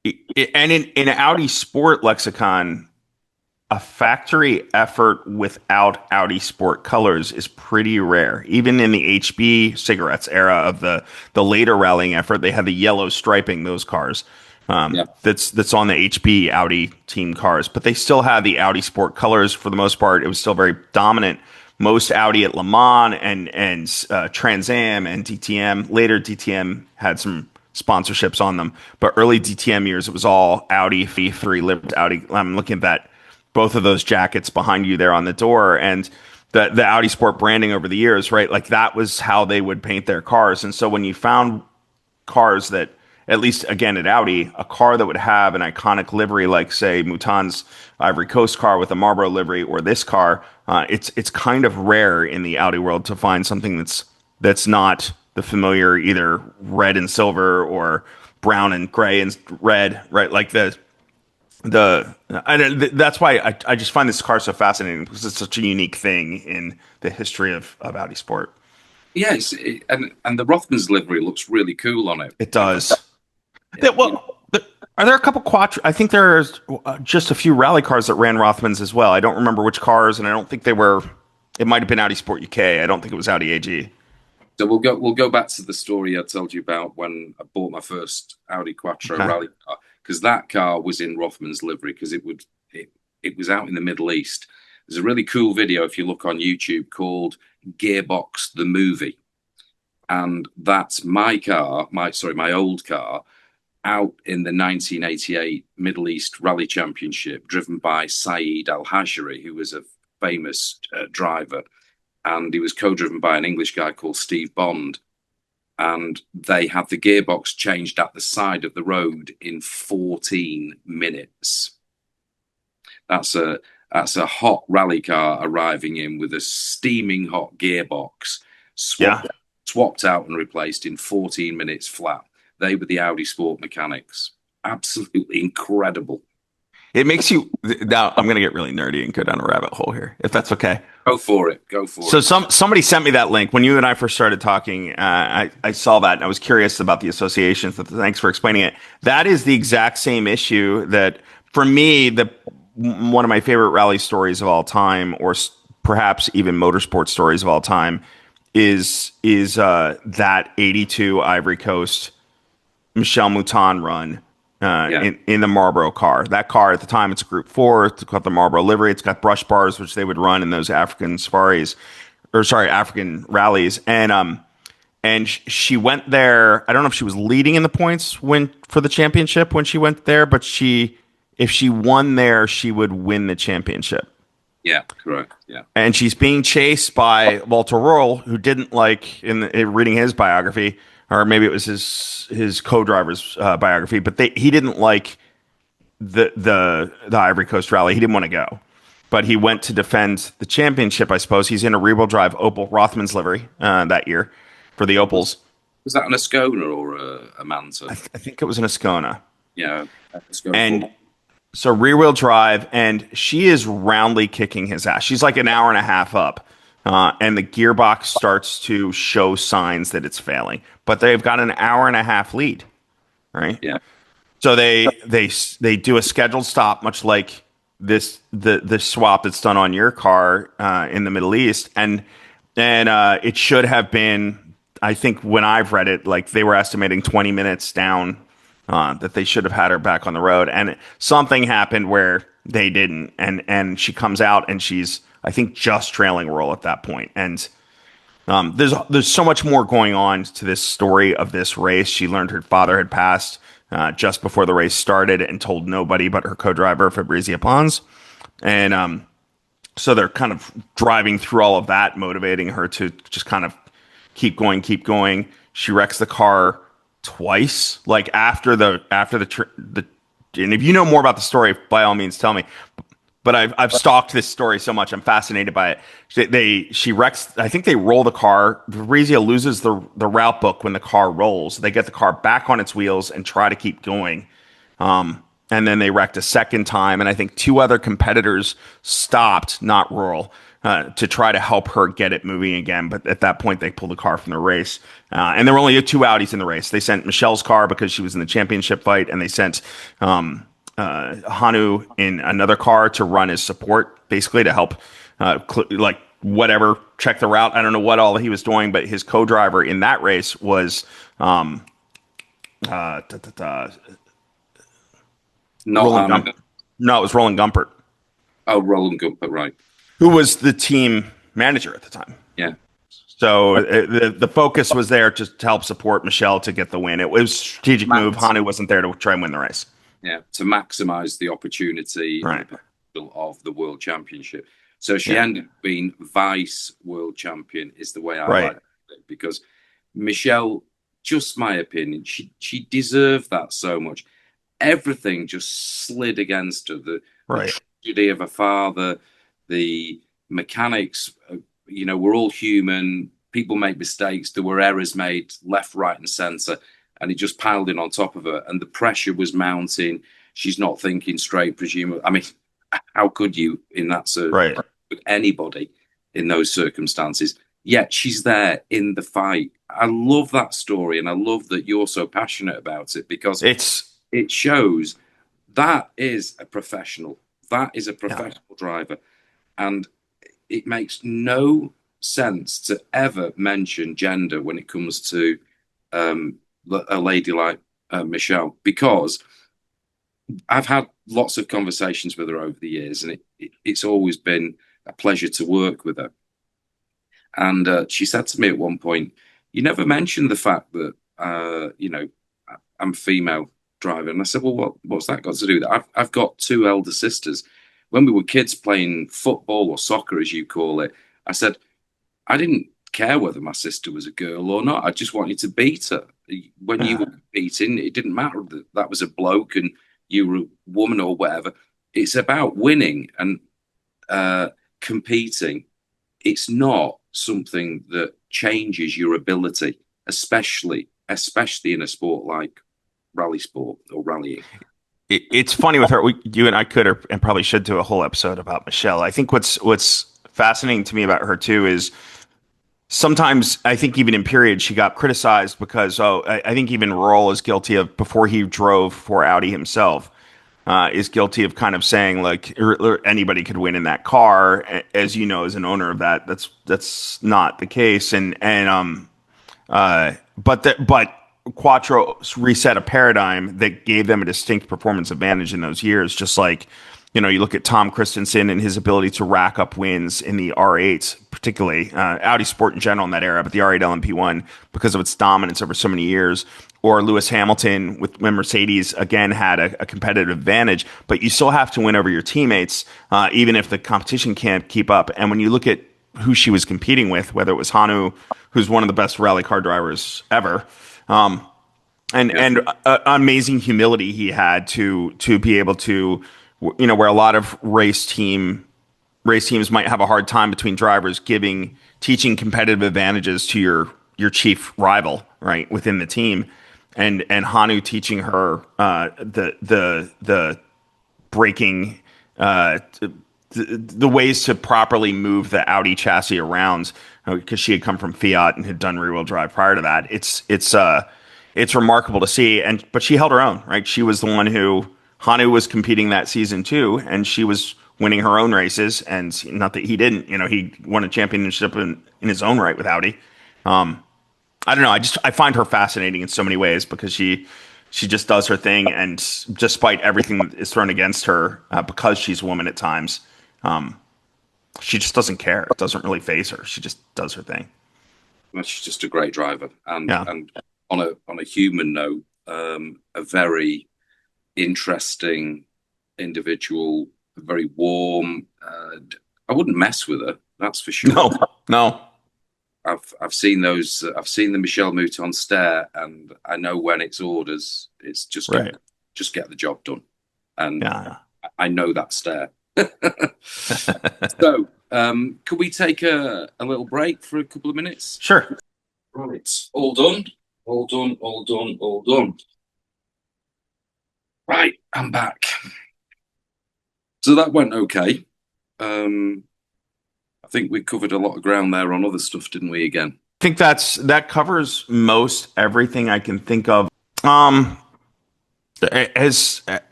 And in Audi Sport lexicon, a factory effort without Audi Sport colors is pretty rare. Even in the HB cigarettes era of the later rallying effort, they had the yellow striping those cars. That's on the HB Audi team cars, but they still had the Audi Sport colors for the most part. It was still very dominant. Most Audi at Le Mans and Trans Am and DTM. Later DTM had some sponsorships on them, but early DTM years it was all Audi V3 lived Audi. I'm looking at that. Both of those jackets behind you there on the door, and the Audi Sport branding over the years, right? Like that was how they would paint their cars. And so when you found cars that, at least again at Audi, a car that would have an iconic livery, like say Mouton's Ivory Coast car with a Marlboro livery, or this car, it's kind of rare in the Audi world to find something that's not the familiar either red and silver or brown and gray and red, right? Like that's why I just find this car so fascinating because it's such a unique thing in the history of Audi Sport. Yes, and the Rothmans livery looks really cool on it. It does. Are there a couple quattro? I think there's just a few rally cars that ran Rothmans as well. I don't remember which cars, and I don't think they were. It might have been Audi Sport UK. I don't think it was Audi AG. So we'll go back to the story I told you about when I bought my first Audi Quattro rally car, because that car was in Rothman's livery because it was out in the Middle East. There's a really cool video if you look on YouTube called Gearbox the Movie, and that's my old car out in the 1988 Middle East Rally Championship, driven by Saeed Al Hajri, who was a famous driver, and he was co-driven by an English guy called Steve Bond. And they had the gearbox changed at the side of the road in 14 minutes. That's a hot rally car arriving in with a steaming hot gearbox, swapped out and replaced in 14 minutes flat. They were the Audi Sport mechanics. absolutely incredible. It makes you now. I'm gonna get really nerdy and go down a rabbit hole here, if that's okay. Go for it. Go for So it. somebody sent me that link when you and I first started talking. I saw that and I was curious about the associations. Thanks for explaining it. That is the exact same issue that for me the one of my favorite rally stories of all time, or perhaps even motorsport stories of all time, is that '82 Ivory Coast Michel Mouton run Yeah. in the Marlboro car. That car at the time, it's a Group 4. It's got the Marlboro livery. It's got brush bars, which they would run in those African safaris, or sorry, African rallies. And she went there. I don't know if she was leading in the points when for the championship when she went there, but if she won there, she would win the championship. Yeah. Correct. Yeah. And she's being chased by Walter Rohrl, who didn't like in reading his biography, or maybe it was his co-driver's biography, but he didn't like the Ivory Coast Rally. He didn't want to go, but he went to defend the championship. I suppose he's in a rear-wheel drive Opel Rothmans livery that year for the Opels. Was that an Ascona or a Manta? I think it was an Ascona, Yeah. Ascona and 4. so rear-wheel drive, and she is roundly kicking his ass. She's like an hour and a half up. And the gearbox starts to show signs that it's failing, but they've got an hour and a half lead, right? Yeah. So they do a scheduled stop, much like the swap that's done on your car in the Middle East, and it should have been. I think when I've read it, like they were estimating 20 minutes down that they should have had her back on the road, and something happened where they didn't, and she comes out and she's I think just trailing Roll at that point, and there's so much more going on to this story of this race. She learned her father had passed just before the race started and told nobody but her co-driver Fabrizia Pons, and so they're kind of driving through all of that, motivating her to just kind of keep going, keep going. She wrecks the car twice, like after the and if you know more about the story, by all means, tell me. But I've stalked this story so much. I'm fascinated by it. She wrecks. I think they roll the car. Fabrizia loses the route book when the car rolls. They get the car back on its wheels and try to keep going. And then they wrecked a second time. And I think two other competitors stopped, not rural, to try to help her get it moving again. But at that point, they pulled the car from the race. And there were only two Audis in the race. They sent Michelle's car because she was in the championship fight, and they sent Hanu in another car to run as support, basically to help, like whatever, check the route. I don't know what all he was doing, but his co-driver in that race was no, it was Roland Gumpert. Oh, Roland Gumpert, right. Who was the team manager at the time. Yeah. So the focus was there just to help support Michelle to get the win. It was a strategic move. Hanu wasn't there to try and win the race. Yeah, to maximize the opportunity of the world championship. So she ended up being vice world champion is the way I like it, because Michelle, just my opinion, she deserved that so much. Everything just slid against her. The tragedy of her father, the mechanics, we're all human. People make mistakes. There were errors made left, right, and centre. And it just piled in on top of her. And the pressure was mounting. She's not thinking straight, presumably. I mean, how could you in that with anybody in those circumstances? Yet she's there in the fight. I love that story. And I love that you're so passionate about it, because it shows that is a professional. That is a professional driver. And it makes no sense to ever mention gender when it comes to a lady like Michelle, because I've had lots of conversations with her over the years, and it's always been a pleasure to work with her. And she said to me at one point, "You never mentioned the fact that I'm a female driver." And I said, "Well, what's that got to do with that? I've got two elder sisters. When we were kids playing football or soccer, as you call it, I said, I didn't care whether my sister was a girl or not. I just wanted to beat her. When you were competing, it didn't matter that that was a bloke and you were a woman or whatever. It's about winning and competing. It's not something that changes your ability, especially in a sport like rally sport or rallying. It's funny with her. You and I could and probably should do a whole episode about Michelle. I think what's fascinating to me about her too is sometimes I think even in period she got criticized because I think even Roll is guilty of before he drove for Audi himself is guilty of kind of saying like or anybody could win in that car. As you know, as an owner of that, that's not the case. But Quattro reset a paradigm that gave them a distinct performance advantage in those years. Just like, you look at Tom Christensen and his ability to rack up wins in the R8s, particularly Audi Sport in general in that era, but the R8 LMP1 because of its dominance over so many years. Or Lewis Hamilton when Mercedes again had a competitive advantage, but you still have to win over your teammates, even if the competition can't keep up. And when you look at who she was competing with, whether it was Hanu, who's one of the best rally car drivers ever, and amazing humility he had to be able to, where a lot of race teams might have a hard time between drivers teaching competitive advantages to your chief rival, right, within the team, and Hanu teaching her the braking. The ways to properly move the Audi chassis around because she had come from Fiat and had done rear wheel drive prior to that. It's remarkable to see, but she held her own, right? She was the one who Hanu was competing that season too, and she was winning her own races. And not that he didn't, he won a championship in his own right with Audi. I don't know. I find her fascinating in so many ways because she just does her thing, and despite everything that is thrown against her, because she's a woman at times, she just doesn't care. It doesn't really faze her. She just does her thing. Well, she's just a great driver, and Yeah. on a human note, a very interesting individual, very warm. I wouldn't mess with her, that's for sure. No. I've seen those. I've seen the Michelle Mouton stare, and I know when it's orders, it's just Right. just get the job done, and Yeah. I know that stare. So, could we take a little break for a couple of minutes? Sure. Right, all done, all done, all done, all done. Right, I'm back. So that went okay. I think we covered a lot of ground there on other stuff, didn't we? Again, I think that covers most everything I can think of. Has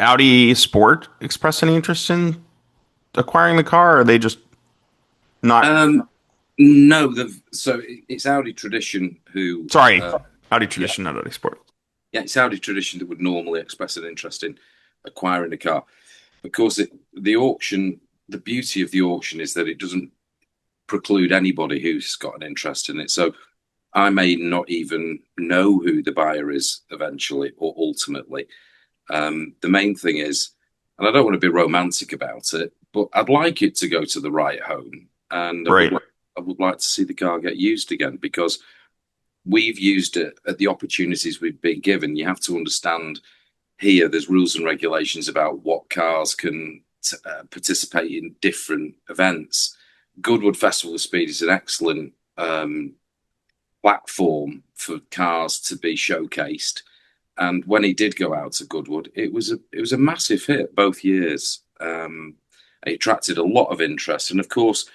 Audi Sport expressed any interest in acquiring the car, or are they just not? No, so it's Audi Tradition who. Sorry, Audi Yeah, Tradition, not Audi Sport. yeah, it's Audi Tradition that would normally express an interest in acquiring a car. Of course, the auction. The beauty of the auction is that it doesn't preclude anybody who's got an interest in it. So I may not even know who the buyer is eventually or ultimately. The main thing is, and I don't want to be romantic about it, but I'd like it to go to the right home. And Right. I would like to see the car get used again because we've used it at the opportunities we've been given. You have to understand here there's rules and regulations about what cars can participate in different events. Goodwood Festival of Speed is an excellent platform for cars to be showcased. And when he did go out to Goodwood, it was a massive hit both years. It attracted a lot of interest, and of course,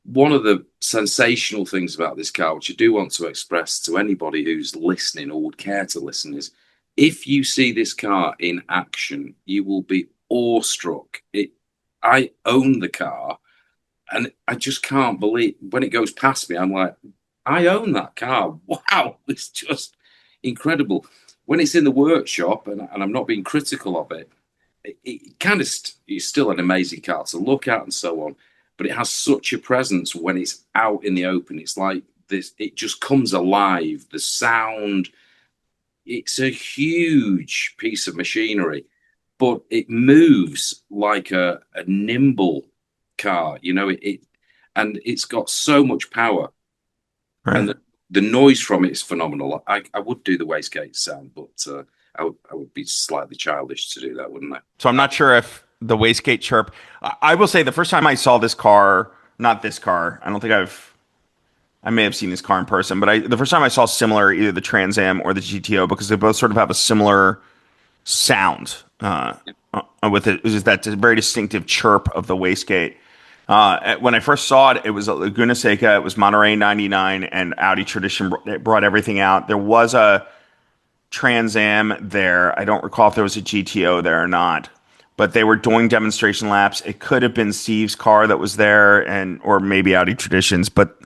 one of the sensational things about this car, which I do want to express to anybody who's listening or would care to listen, is if you see this car in action, you will be awestruck. I own the car, and I just can't believe when it goes past me. I'm like, I own that car. Wow, it's just incredible. When it's in the workshop, and I'm not being critical of it, it kind of it's still an amazing car to look at and so on. But it has such a presence when it's out in the open. It's like this. It just comes alive. The sound. It's a huge piece of machinery, but it moves like a nimble car. And it's got so much power, Right. and the noise from it is phenomenal. I would do the wastegate sound, but I would be slightly childish to do that, wouldn't I? So I'm not sure if the wastegate chirp. I will say the first time I saw this car, not this car. I don't think I may have seen this car in person, but the first time I saw similar, either the Trans Am or the GTO, because they both sort of have a similar sound with it. It was that very distinctive chirp of the wastegate. When I first saw it, it was a Laguna Seca, it was Monterey 99, and Audi Tradition brought everything out. There was a Trans Am there. I don't recall if there was a GTO there or not, but they were doing demonstration laps. It could have been Steve's car that was there, and or maybe Audi Traditions. But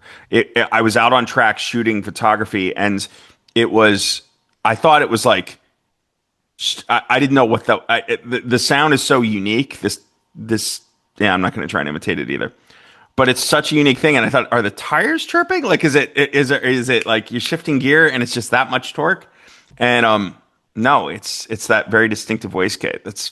I was out on track shooting photography, and it was. I thought it was like I didn't know what the sound is so unique. This yeah, I'm not going to try and imitate it either. But it's such a unique thing, and I thought, are the tires chirping? Like, is it like you're shifting gear and it's just that much torque? And no, it's that very distinctive wastegate. That's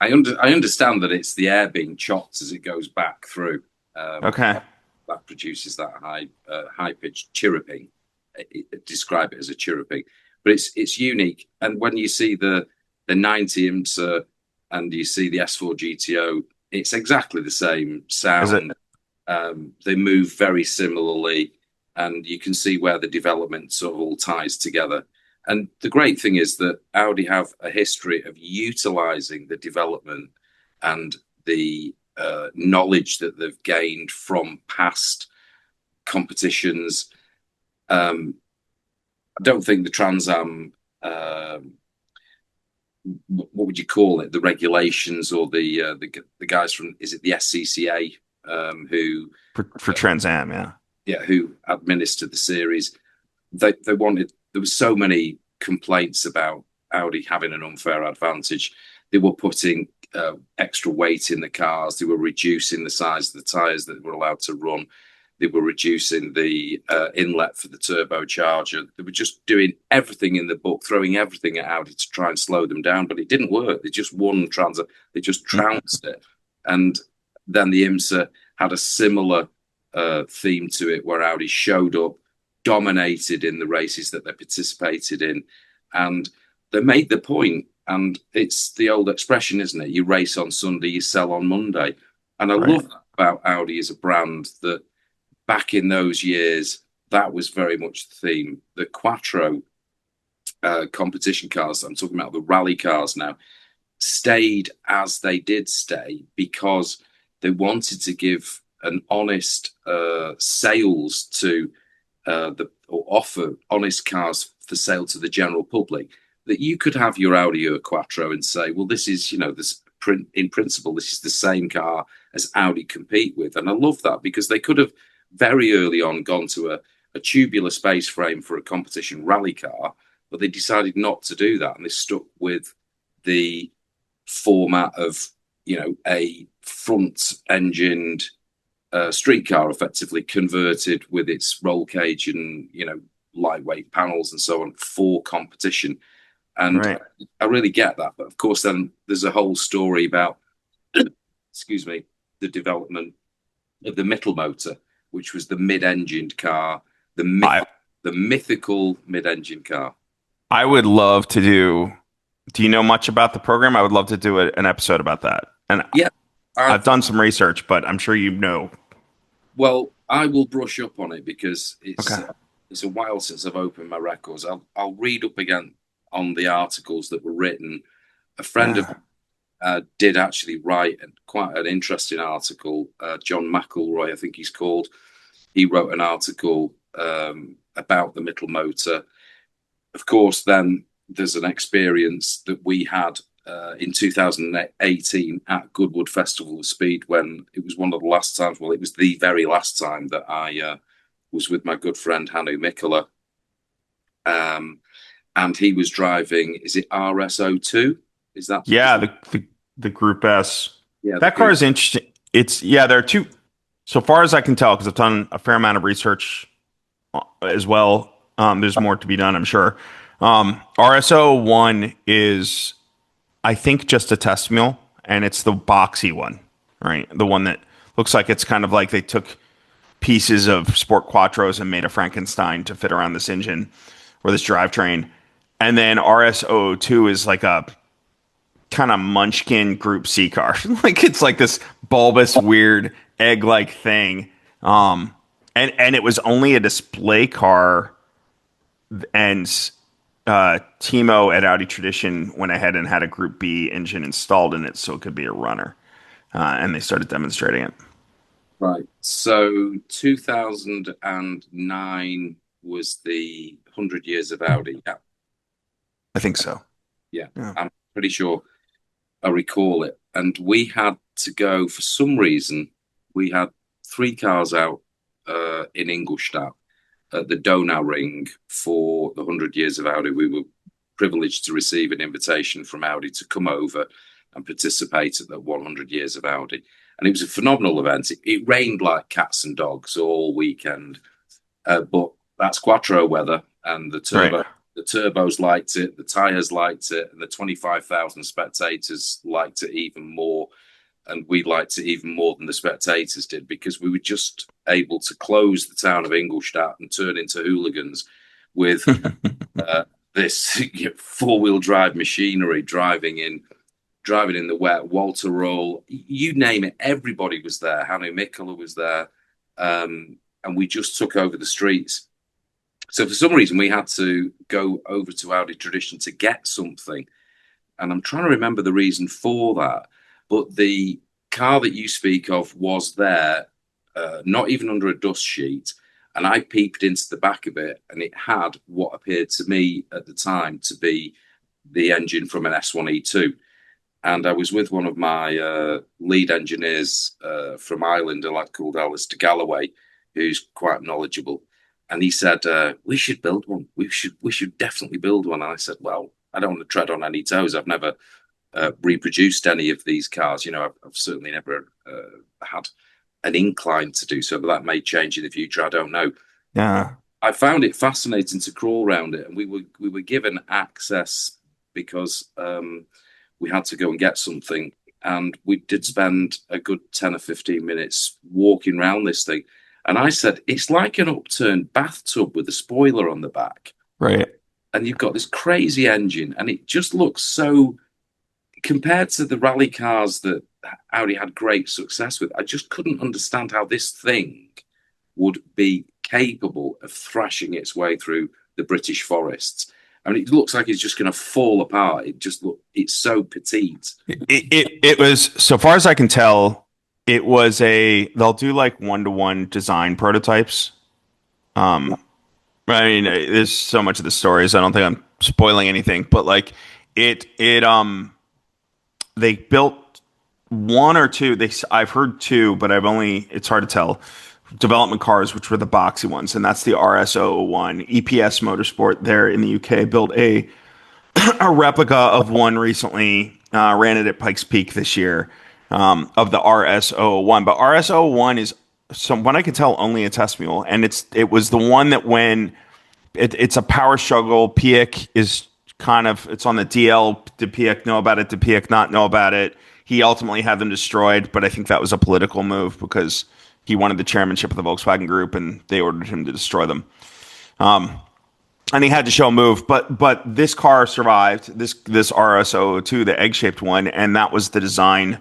I understand that it's the air being chopped as it goes back through. okay. That produces that high pitched chirruping. Describe it as a chirruping, but it's unique. And when you see the 90 IMSA and you see the S4 GTO, it's exactly the same Is it? sound. They move very similarly, and you can see where the development sort of all ties together. And the great thing is that Audi have a history of utilizing the development and the knowledge that they've gained from past competitions. I don't think the Trans Am, what would you call it, the regulations or the guys from, is it the SCCA, who For Trans Am, yeah. yeah, who administered the series. They wanted, there was so many complaints about Audi having an unfair advantage. They were putting extra weight in the cars. They were reducing the size of the tires that were allowed to run. They were reducing the inlet for the turbocharger. They were just doing everything in the book, throwing everything at Audi to try and slow them down, but it didn't work. They just won Transit. They just trounced it. And then the IMSA had a similar theme to it, where Audi showed up, dominated in the races that they participated in, and they made the point. And it's the old expression, isn't it? You race on Sunday, you sell on Monday. And I Right. love that about Audi as a brand, that back in those years, that was very much the theme. The Quattro competition cars, I'm talking about the rally cars now, stayed as they did stay because they wanted to give an honest sales to or offer honest cars for sale to the general public. That you could have your Audi or Quattro and say, well, this is, this in principle, this is the same car as Audi compete with. And I love that, because they could have very early on gone to a tubular space frame for a competition rally car, but they decided not to do that. And they stuck with the format of, a front engined streetcar, effectively converted with its roll cage and, lightweight panels and so on, for competition. And Right. I really get that. But of course, then there's a whole story about, excuse me, the development of the Mittel motor, which was the mid-engined car, I the mythical mid-engined car. I would love to do. Do you know much about the program? I would love to do an episode about that. And Yeah, I've done some research, but I'm sure you know. well, I will brush up on it, because Okay. it's a while since I've opened my records. I'll read up again on the articles that were written. A friend of Yeah. did actually write quite an interesting article. John McElroy, I think he's called. He wrote an article about the Mittel motor. Of course, then there's an experience that we had in 2018 at Goodwood Festival of Speed, when it was one of the last times, well, it was the very last time that I was with my good friend Hannu Mikkola. And he was driving, is it RSO2? Is that? Yeah, the Group S. Yeah, That car is interesting. There are two, so far as I can tell, because I've done a fair amount of research as well. There's more to be done, I'm sure. RSO 1 is, I think, just a test mule, and it's the boxy one, right? The one that looks like it's kind of like they took pieces of Sport Quattros and made a Frankenstein to fit around this engine or this drivetrain. And then RSO 2 is like a kind of munchkin Group C car. Like, it's like this bulbous, weird egg-like thing. And it was only a display car, and Timo at Audi Tradition went ahead and had a Group B engine installed in it so it could be a runner. And they started demonstrating it. Right. So 2009 was the 100 years of Audi. Yeah. I think so. Yeah. Yeah. I'm pretty sure I recall it. And we had to go, for some reason, we had three cars out in Ingolstadt at the Donau Ring for the 100 years of Audi. We were privileged to receive an invitation from Audi to come over and participate at the 100 years of Audi. And it was a phenomenal event. It rained like cats and dogs all weekend, but that's quattro weather, and the turbos liked it, the tires liked it, and the 25,000 spectators liked it even more. And we liked it even more than the spectators did, because we were just able to close the town of Ingolstadt and turn into hooligans with this four-wheel drive machinery driving in the wet. Walter Roll, you name it, everybody was there. Hannu Mikkola was there, and we just took over the streets. So for some reason, we had to go over to Audi Tradition to get something, and I'm trying to remember the reason for that. But the car that you speak of was there, not even under a dust sheet. And I peeped into the back of it, and it had what appeared to me at the time to be the engine from an S1E2. And I was with one of my lead engineers from Ireland, a lad called Alistair Galloway, who's quite knowledgeable. And he said, we should build one. We should definitely build one. And I said, well, I don't want to tread on any toes. I've never reproduced any of these cars. I've certainly never had an incline to do so, but that may change in the future. I don't know. Yeah. I found it fascinating to crawl around it, and we were given access because we had to go and get something, and we did spend a good 10 or 15 minutes walking around this thing. And I said, it's like an upturned bathtub with a spoiler on the back. Right. And you've got this crazy engine, and it just looks so, compared to the rally cars that Audi had great success with, I just couldn't understand how this thing would be capable of thrashing its way through the British forests. I mean, it looks like it's just going to fall apart. It's so petite. It was, so far as I can tell, it was they'll do like one-to-one design prototypes. I mean, there's so much of the stories. I don't think I'm spoiling anything, but like they built one or two. I've heard two, but it's hard to tell. Development cars, which were the boxy ones, and that's the RS001. EPS Motorsport there in the UK built a replica of one recently, ran it at Pikes Peak this year, of the RS001. But RS001 is, from what I can tell, only a test mule, and it was the one that when it's a power struggle. Piek is it's on the DL. Did Piek know about it? Did Piek not know about it? He ultimately had them destroyed, but I think that was a political move because he wanted the chairmanship of the Volkswagen Group, and they ordered him to destroy them. And he had to show a move, but this car survived. This RS002, the egg-shaped one, and that was the design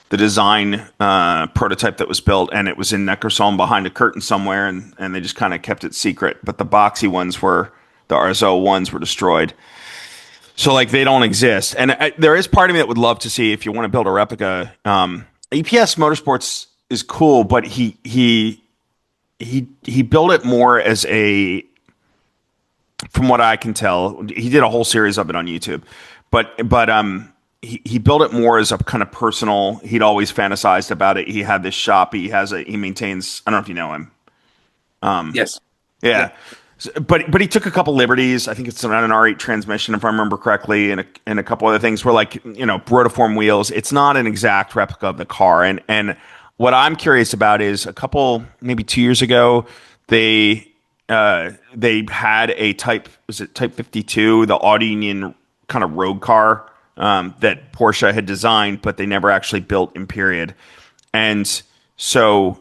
prototype that was built, and it was in Neckarsulm behind a curtain somewhere, and they just kind of kept it secret. But the boxy ones the RS001s were destroyed. So like they don't exist. And there is part of me that would love to see, if you want to build a replica, EPS Motorsports is cool, but he built it more as from what I can tell, he did a whole series of it on YouTube, but he built it more as a kind of personal. He'd always fantasized about it. He had this shop. He maintains. I don't know if you know him. Yes. Yeah. But he took a couple liberties. I think it's around an R8 transmission, if I remember correctly, and a couple other things were like, rotiform wheels. It's not an exact replica of the car. And what I'm curious about is maybe 2 years ago, they had a Type 52, the Audi Union kind of road car that Porsche had designed, but they never actually built in period. And so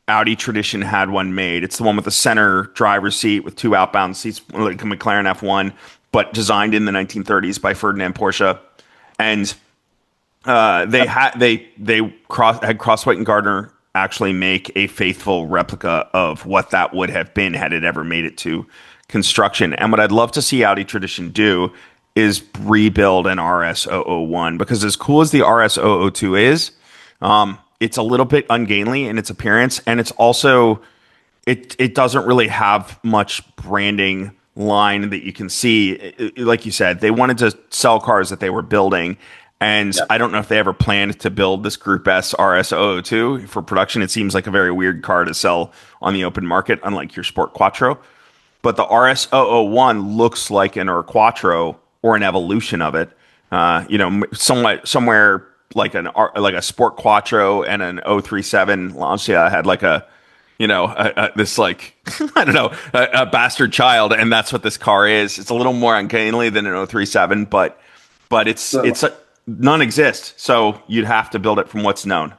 Audi Tradition had one made. It's the one with the center driver's seat with two outbound seats, like a McLaren F1, but designed in the 1930s by Ferdinand Porsche. And they had Crosswhite and Gardner actually make a faithful replica of what that would have been had it ever made it to construction. And what I'd love to see Audi Tradition do is rebuild an RS001, because as cool as the RS002 is, it's a little bit ungainly in its appearance, and it's also it doesn't really have much branding line that you can see. Like you said, they wanted to sell cars that they were building, and I don't know if they ever planned to build this Group S RS002 for production. It seems like a very weird car to sell on the open market, unlike your Sport Quattro. But the RS001 looks like an Quattro or an evolution of it. Somewhere like a Sport Quattro and an 037 Lancia had like this like I don't know, a bastard child, and that's what this car is. It's a little more ungainly than an 037, but none exist, so you'd have to build it from what's known.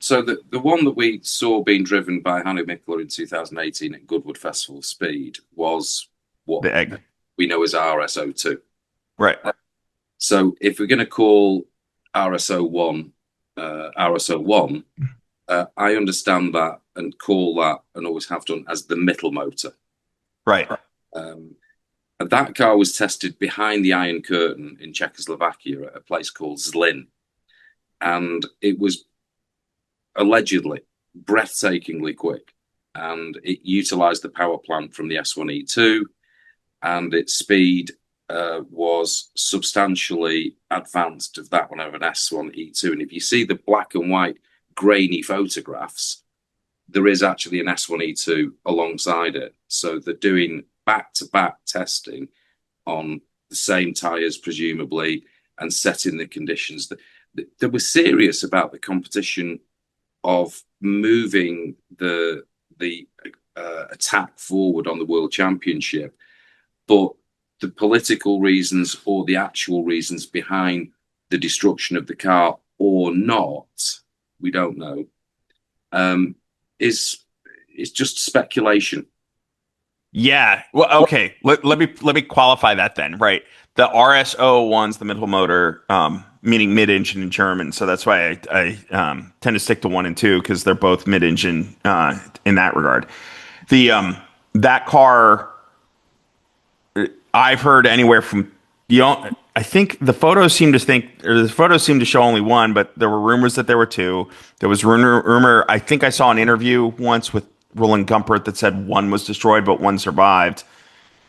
So the one that we saw being driven by Hanno Mikkeler in 2018 at Goodwood Festival Speed was what The egg. we know as RS02. Right. So if we're going to call RS01 RS01, I understand that and call that, and always have done, as the middle motor. Right. And that car was tested behind the Iron Curtain in Czechoslovakia at a place called Zlin. And it was allegedly breathtakingly quick. And it utilized the power plant from the S1E2, and its speed was substantially advanced of that one of an S1E2. And if you see the black and white grainy photographs, there is actually an S1E2 alongside it. So they're doing back-to-back testing on the same tyres, presumably, and setting the conditions. They were serious about the competition of moving the attack forward on the World Championship. But the political reasons or the actual reasons behind the destruction of the car or not, we don't know, is just speculation. Yeah. Well, okay. Let me qualify that then. Right. The RS001's the middle motor, meaning mid-engine in German. So that's why I tend to stick to 1 and 2, because they're both mid-engine in that regard. That car, I've heard anywhere from I think the photos seem to show only one, but there were rumors that there were two. There was rumor. I think I saw an interview once with Roland Gumpert that said one was destroyed, but one survived.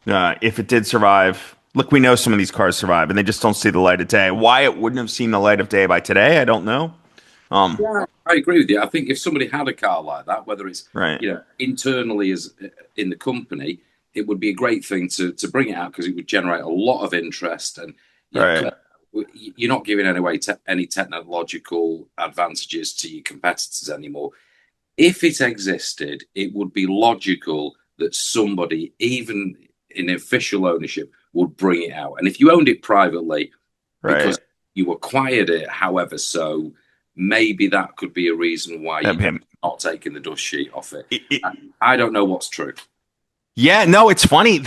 If it did survive, look, we know some of these cars survive, and they just don't see the light of day. Why it wouldn't have seen the light of day by today, I don't know. Yeah, I agree with you. I think if somebody had a car like that, whether it's right, internally as in the company, it would be a great thing to bring it out, because it would generate a lot of interest, and right. You're not giving away any technological advantages to your competitors anymore. If it existed, it would be logical that somebody, even in official ownership, would bring it out. And if you owned it privately, because you acquired it, however so, maybe that could be a reason why you're not taking the dust sheet off it. I don't know what's true. Yeah, no, it's funny.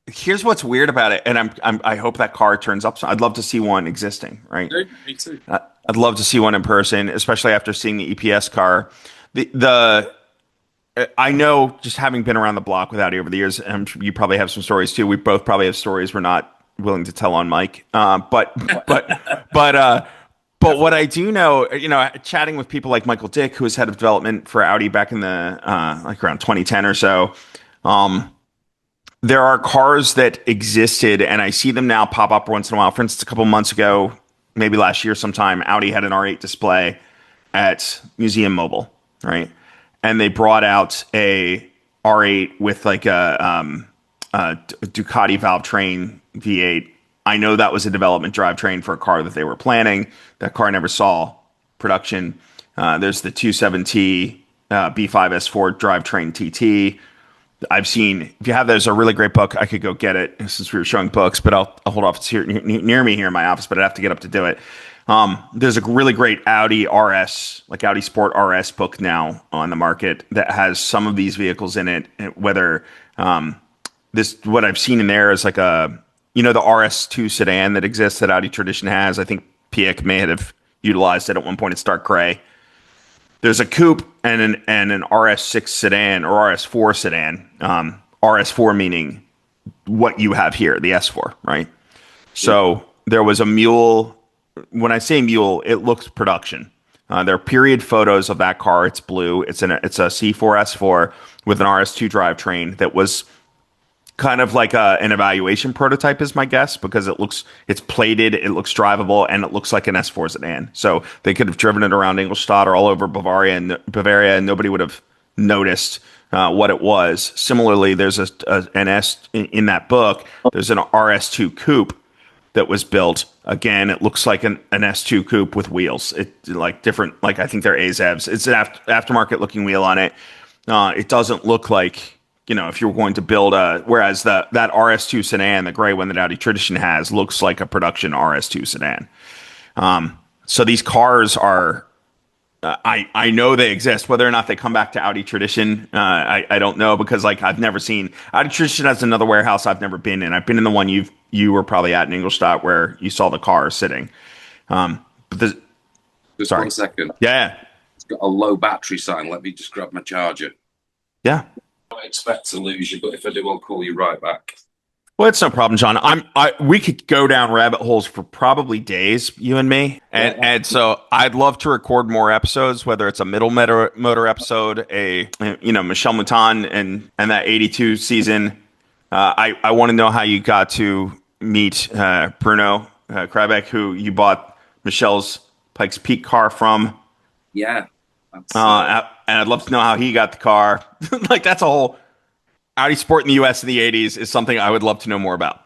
Here's what's weird about it, and I hope that car turns up. I'd love to see one existing. Right, me too. I'd love to see one in person, especially after seeing the EPS car. I know, just having been around the block with Audi over the years, and you probably have some stories too. We both probably have stories we're not willing to tell on mic. But what I do know, chatting with people like Michael Dick, who was head of development for Audi back in the like around 2010 or so. There are cars that existed, and I see them now pop up once in a while. For instance, a couple months ago, maybe last year sometime, Audi had an R8 display at Museum Mobile, right? And they brought out a R8 with like a Ducati valve train V8. I know that was a development drivetrain for a car that they were planning. That car never saw production. There's the 27T B5 S4 drivetrain TT. I've seen, if you have, there's a really great book. I could go get it since we were showing books, but I'll hold off. It's here near me here in my office, but I'd have to get up to do it. There's a really great Audi RS, like Audi Sport RS book now on the market that has some of these vehicles in it. Whether what I've seen in there is like the RS2 sedan that exists that Audi Tradition has. I think Piek may have utilized it at one point. It's dark gray. there's a coupe and an RS6 sedan or RS4 sedan. RS4 meaning what you have here, the S4, right? Yeah. So there was a mule. When I say mule, it looks production. There are period photos of that car. It's blue. It's a C4 S4 with an RS2 drivetrain that was kind of like an evaluation prototype, is my guess, because it's plated, it looks drivable, and it looks like an S4 sedan. So they could have driven it around Ingolstadt or all over Bavaria, and nobody would have noticed what it was. Similarly, there's an S in that book. There's an RS2 coupe that was built. Again, it looks like an S2 coupe with wheels. It like different, like I think they're AZEBs. It's an aftermarket looking wheel on it. It doesn't look like, if you're going to build whereas that RS2 sedan, the gray one that Audi Tradition has, looks like a production RS2 sedan. So these cars are, I know they exist. Whether or not they come back to Audi Tradition, I don't know, because like I've never seen Audi Tradition has another warehouse I've never been in. I've been in the one you were probably at in Ingolstadt where you saw the car sitting. But Just sorry, 1 second. yeah, It's got a low battery sign. Let me just grab my charger. yeah. I don't expect to lose you, but if I do, I'll call you right back. Well, it's no problem, John. We could go down rabbit holes for probably days, you and me, and so I'd love to record more episodes, whether it's a middle motor episode, Michel Mouton and that '82 season. I want to know how you got to meet Bruno Krebeck, who you bought Michel's Pikes Peak car from. Yeah. And I'd love to know how he got the car. Like that's a whole Audi Sport in the US in the '80s is something I would love to know more about.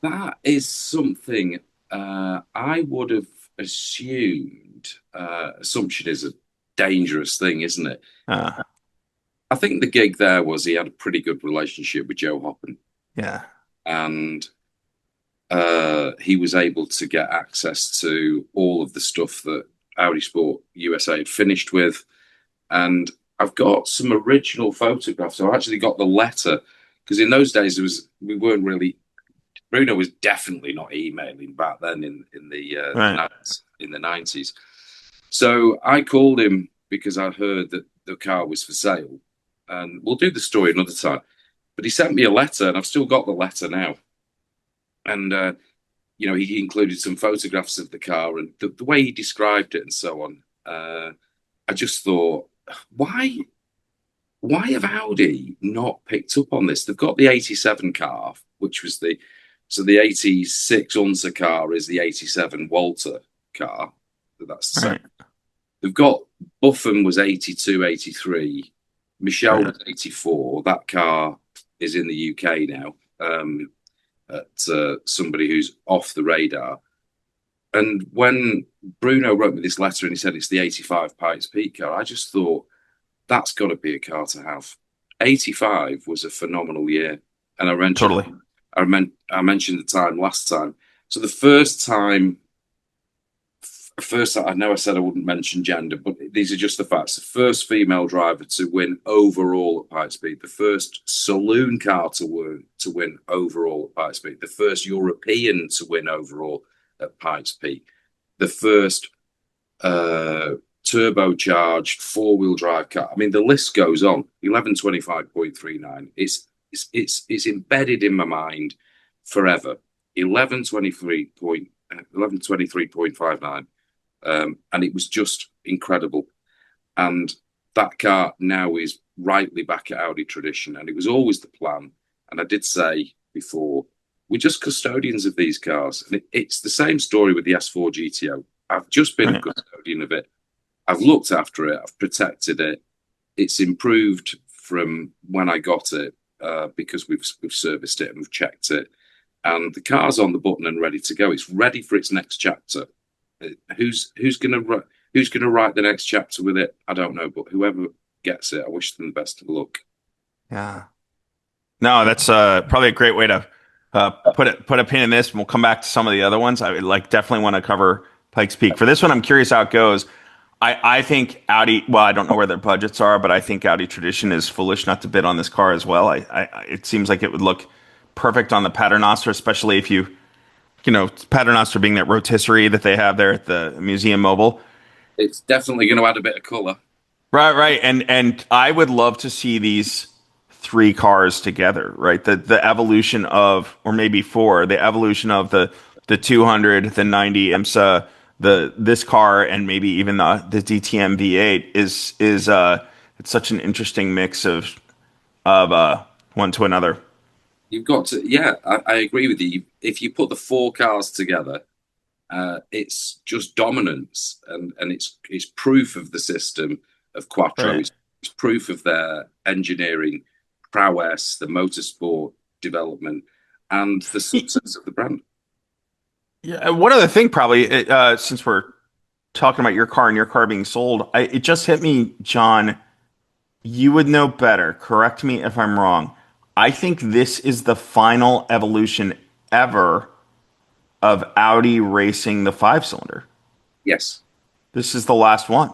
That is something I would have assumed. Assumption is a dangerous thing, isn't it? Uh, I think the gig there was he had a pretty good relationship with Joe Hoppen, yeah. and he was able to get access to all of the stuff that Audi Sport USA had finished with. And I've got some original photographs. I've actually got the letter, because in those days we weren't really. Bruno was definitely not emailing back then in the Right. in the 90s. So I called him because I heard that the car was for sale, and we'll do the story another time. But he sent me a letter, and I've still got the letter now. And he included some photographs of the car and the way he described it and so on. I just thought, why have Audi not picked up on this? They've got the 87 car, which was the 86 Unser car is the 87 Walter car. That's the same. Right. They've got Buffon was 82, 83. Michel was 84. That car is in the UK now at somebody who's off the radar. And when Bruno wrote me this letter and he said it's the 85 Pikes Peak car, I just thought that's got to be a car to have. 85 was a phenomenal year. And I mentioned the time last time. So the first time, I know I said I wouldn't mention gender, but these are just the facts. The first female driver to win overall at Pikes Peak, the first saloon car to win overall at Pikes Peak, the first European to win overall at Pikes Peak, the first turbocharged four-wheel drive car. I mean, the list goes on. 1125.39. It's embedded in my mind forever. 1123.59. And it was just incredible. And that car now is rightly back at Audi Tradition. And it was always the plan. And I did say before, we're just custodians of these cars. And it's the same story with the S4 GTO. I've just been a custodian of it. I've looked after it. I've protected it. It's improved from when I got it because we've serviced it and we've checked it. And the car's on the button and ready to go. It's ready for its next chapter. Who's going to write the next chapter with it? I don't know, but whoever gets it, I wish them the best of luck. Yeah. No, that's probably a great way to put a pin in this, and we'll come back to some of the other ones. I would definitely want to cover Pikes Peak. For this one, I'm curious how it goes. I think Audi. Well, I don't know where their budgets are, but I think Audi Tradition is foolish not to bid on this car as well. It seems like it would look perfect on the Paternoster, especially if Paternoster being that rotisserie that they have there at the Museum Mobile. It's definitely going to add a bit of colour. Right, right. And I would love to see these three cars together, right? The evolution of, or maybe four, the evolution of the 200, the 90 IMSA, the this car, and maybe even the DTM V8 is it's such an interesting mix of one to another. You've got to, yeah, I agree with you. If you put the four cars together, it's just dominance, and it's proof of the system of Right. quattros. It's proof of their engineering prowess, the motorsport development, and the success of the brand. Yeah, one other thing, probably, since we're talking about your car and your car being sold, it just hit me, John. You would know better. Correct me if I'm wrong. I think this is the final evolution ever of Audi racing the five cylinder. Yes, This is the last one.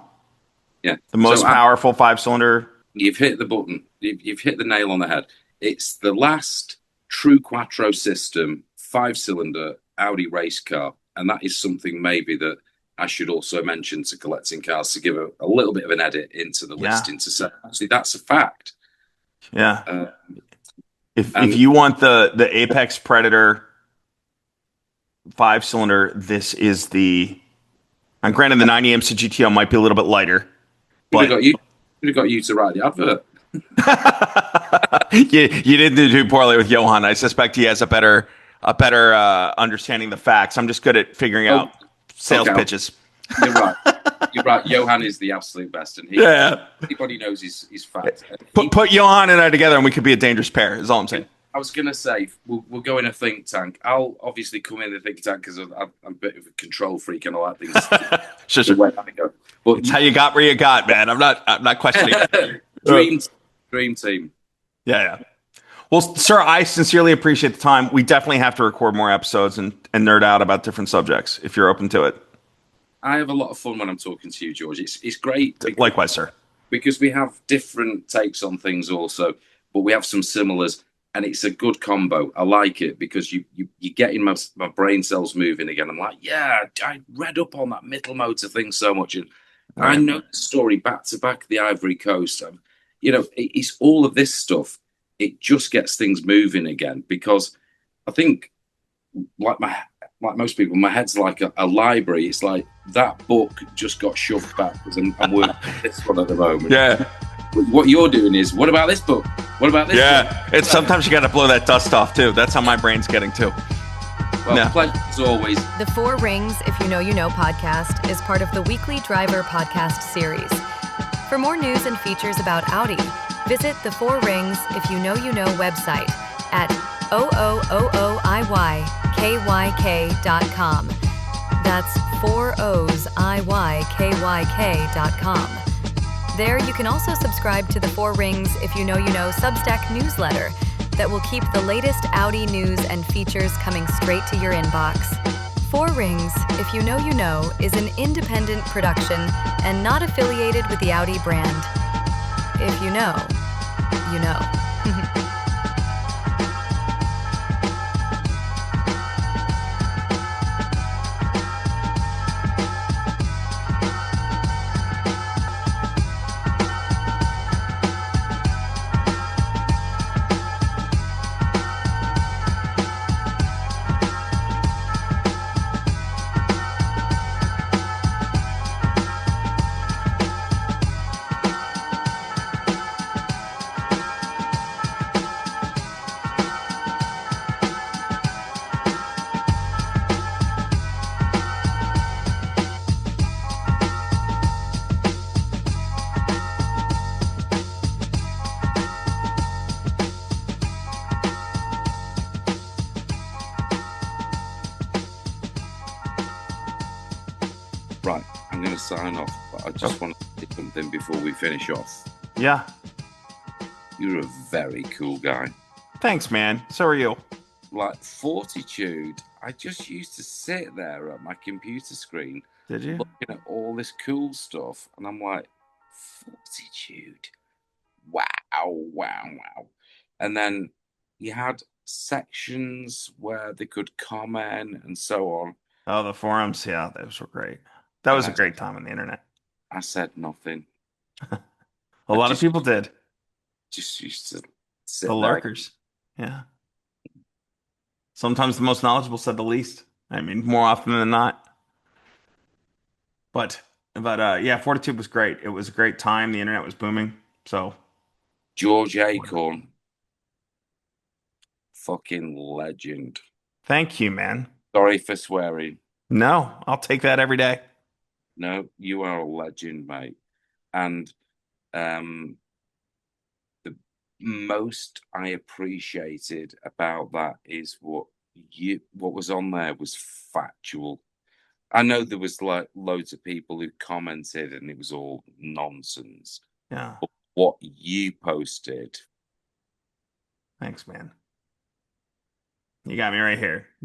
yeah. The So most powerful five cylinder. you've hit the button. You've hit the nail on the head. It's the last true quattro system five-cylinder Audi race car, and that is something maybe that I should also mention to collecting cars to give a little bit of an edit into the Yeah. listing to say actually that's a fact. Yeah. Uh, If and you want the Apex Predator five cylinder, this is the. And granted, the 90 IMSA GTO might be a little bit lighter, could have but got you could have got you to write the advert. you didn't do too poorly with Johan. I suspect he has a better understanding the facts. I'm just good at figuring Oh, out sales okay. pitches. You're right. You're right. Johan is the absolute best, and Yeah. everybody knows his fact. Put Johan and I together, and we could be a dangerous pair. Is all I'm saying. I was going to say we'll go in a think tank. I'll obviously come in the think tank because I'm a bit of a control freak and I like things Sure, the sure. way I go. But It's how you got where you got, man. I'm not questioning. dream dream team. Yeah, yeah. Well, sir, I sincerely appreciate the time. We definitely have to record more episodes and nerd out about different subjects if you're open to it. I have a lot of fun when I'm talking to you, George. It's great Likewise, sir. because we have different takes on things also, but we have some similars, and it's a good combo. I like it because you getting my brain cells moving again. I'm like, yeah, I read up on that middle motor thing so much, and I Right. know the story back to back, the Ivory Coast. It's all of this stuff. It just gets things moving again because I think, like like most people, my head's like a library. It's like that book just got shoved backwards, and I'm working on this one at the moment. Yeah. What you're doing is, what about this book? What about this Yeah. book? It's sometimes you got to blow that dust off too. That's how my brain's getting too. Well, Yeah. pleasure as always. The Four Rings, If You Know You Know podcast is part of the Weekly Driver podcast series. For more news and features about Audi, visit the Four Rings, If You Know You Know website at oooiykyk.com. That's 4OSIYKYK.com. There you can also subscribe to the Four Rings If You Know You Know Substack newsletter that will keep the latest Audi news and features coming straight to your inbox. Four Rings If You Know You Know is an independent production and not affiliated with the Audi brand. If you know, you know. Right, I'm going to sign off, but I just want to say something before we finish off. Yeah. You're a very cool guy. Thanks, man. So are you. Like Fortitude, I just used to sit there at my computer screen Did you? looking at all this cool stuff, and I'm like, Fortitude, wow, wow, wow. And then you had sections where they could comment and so on. Oh, the forums. Yeah, those were great. That was a great time on the internet. I said nothing. A I lot of people did. just used to The sit there. lurkers. Yeah. Sometimes the most knowledgeable said the least. I mean, more often than not. But yeah, Fortitude was great. It was a great time. The internet was booming. So George Acorn, fucking legend. thank you, man. Sorry for swearing. No, I'll take that every day. No, you are a legend, mate. And um, the most I appreciated about that is what was on there was factual. I know there was like loads of people who commented and it was all nonsense. Yeah. But what you posted, Thanks, man. You got me right here.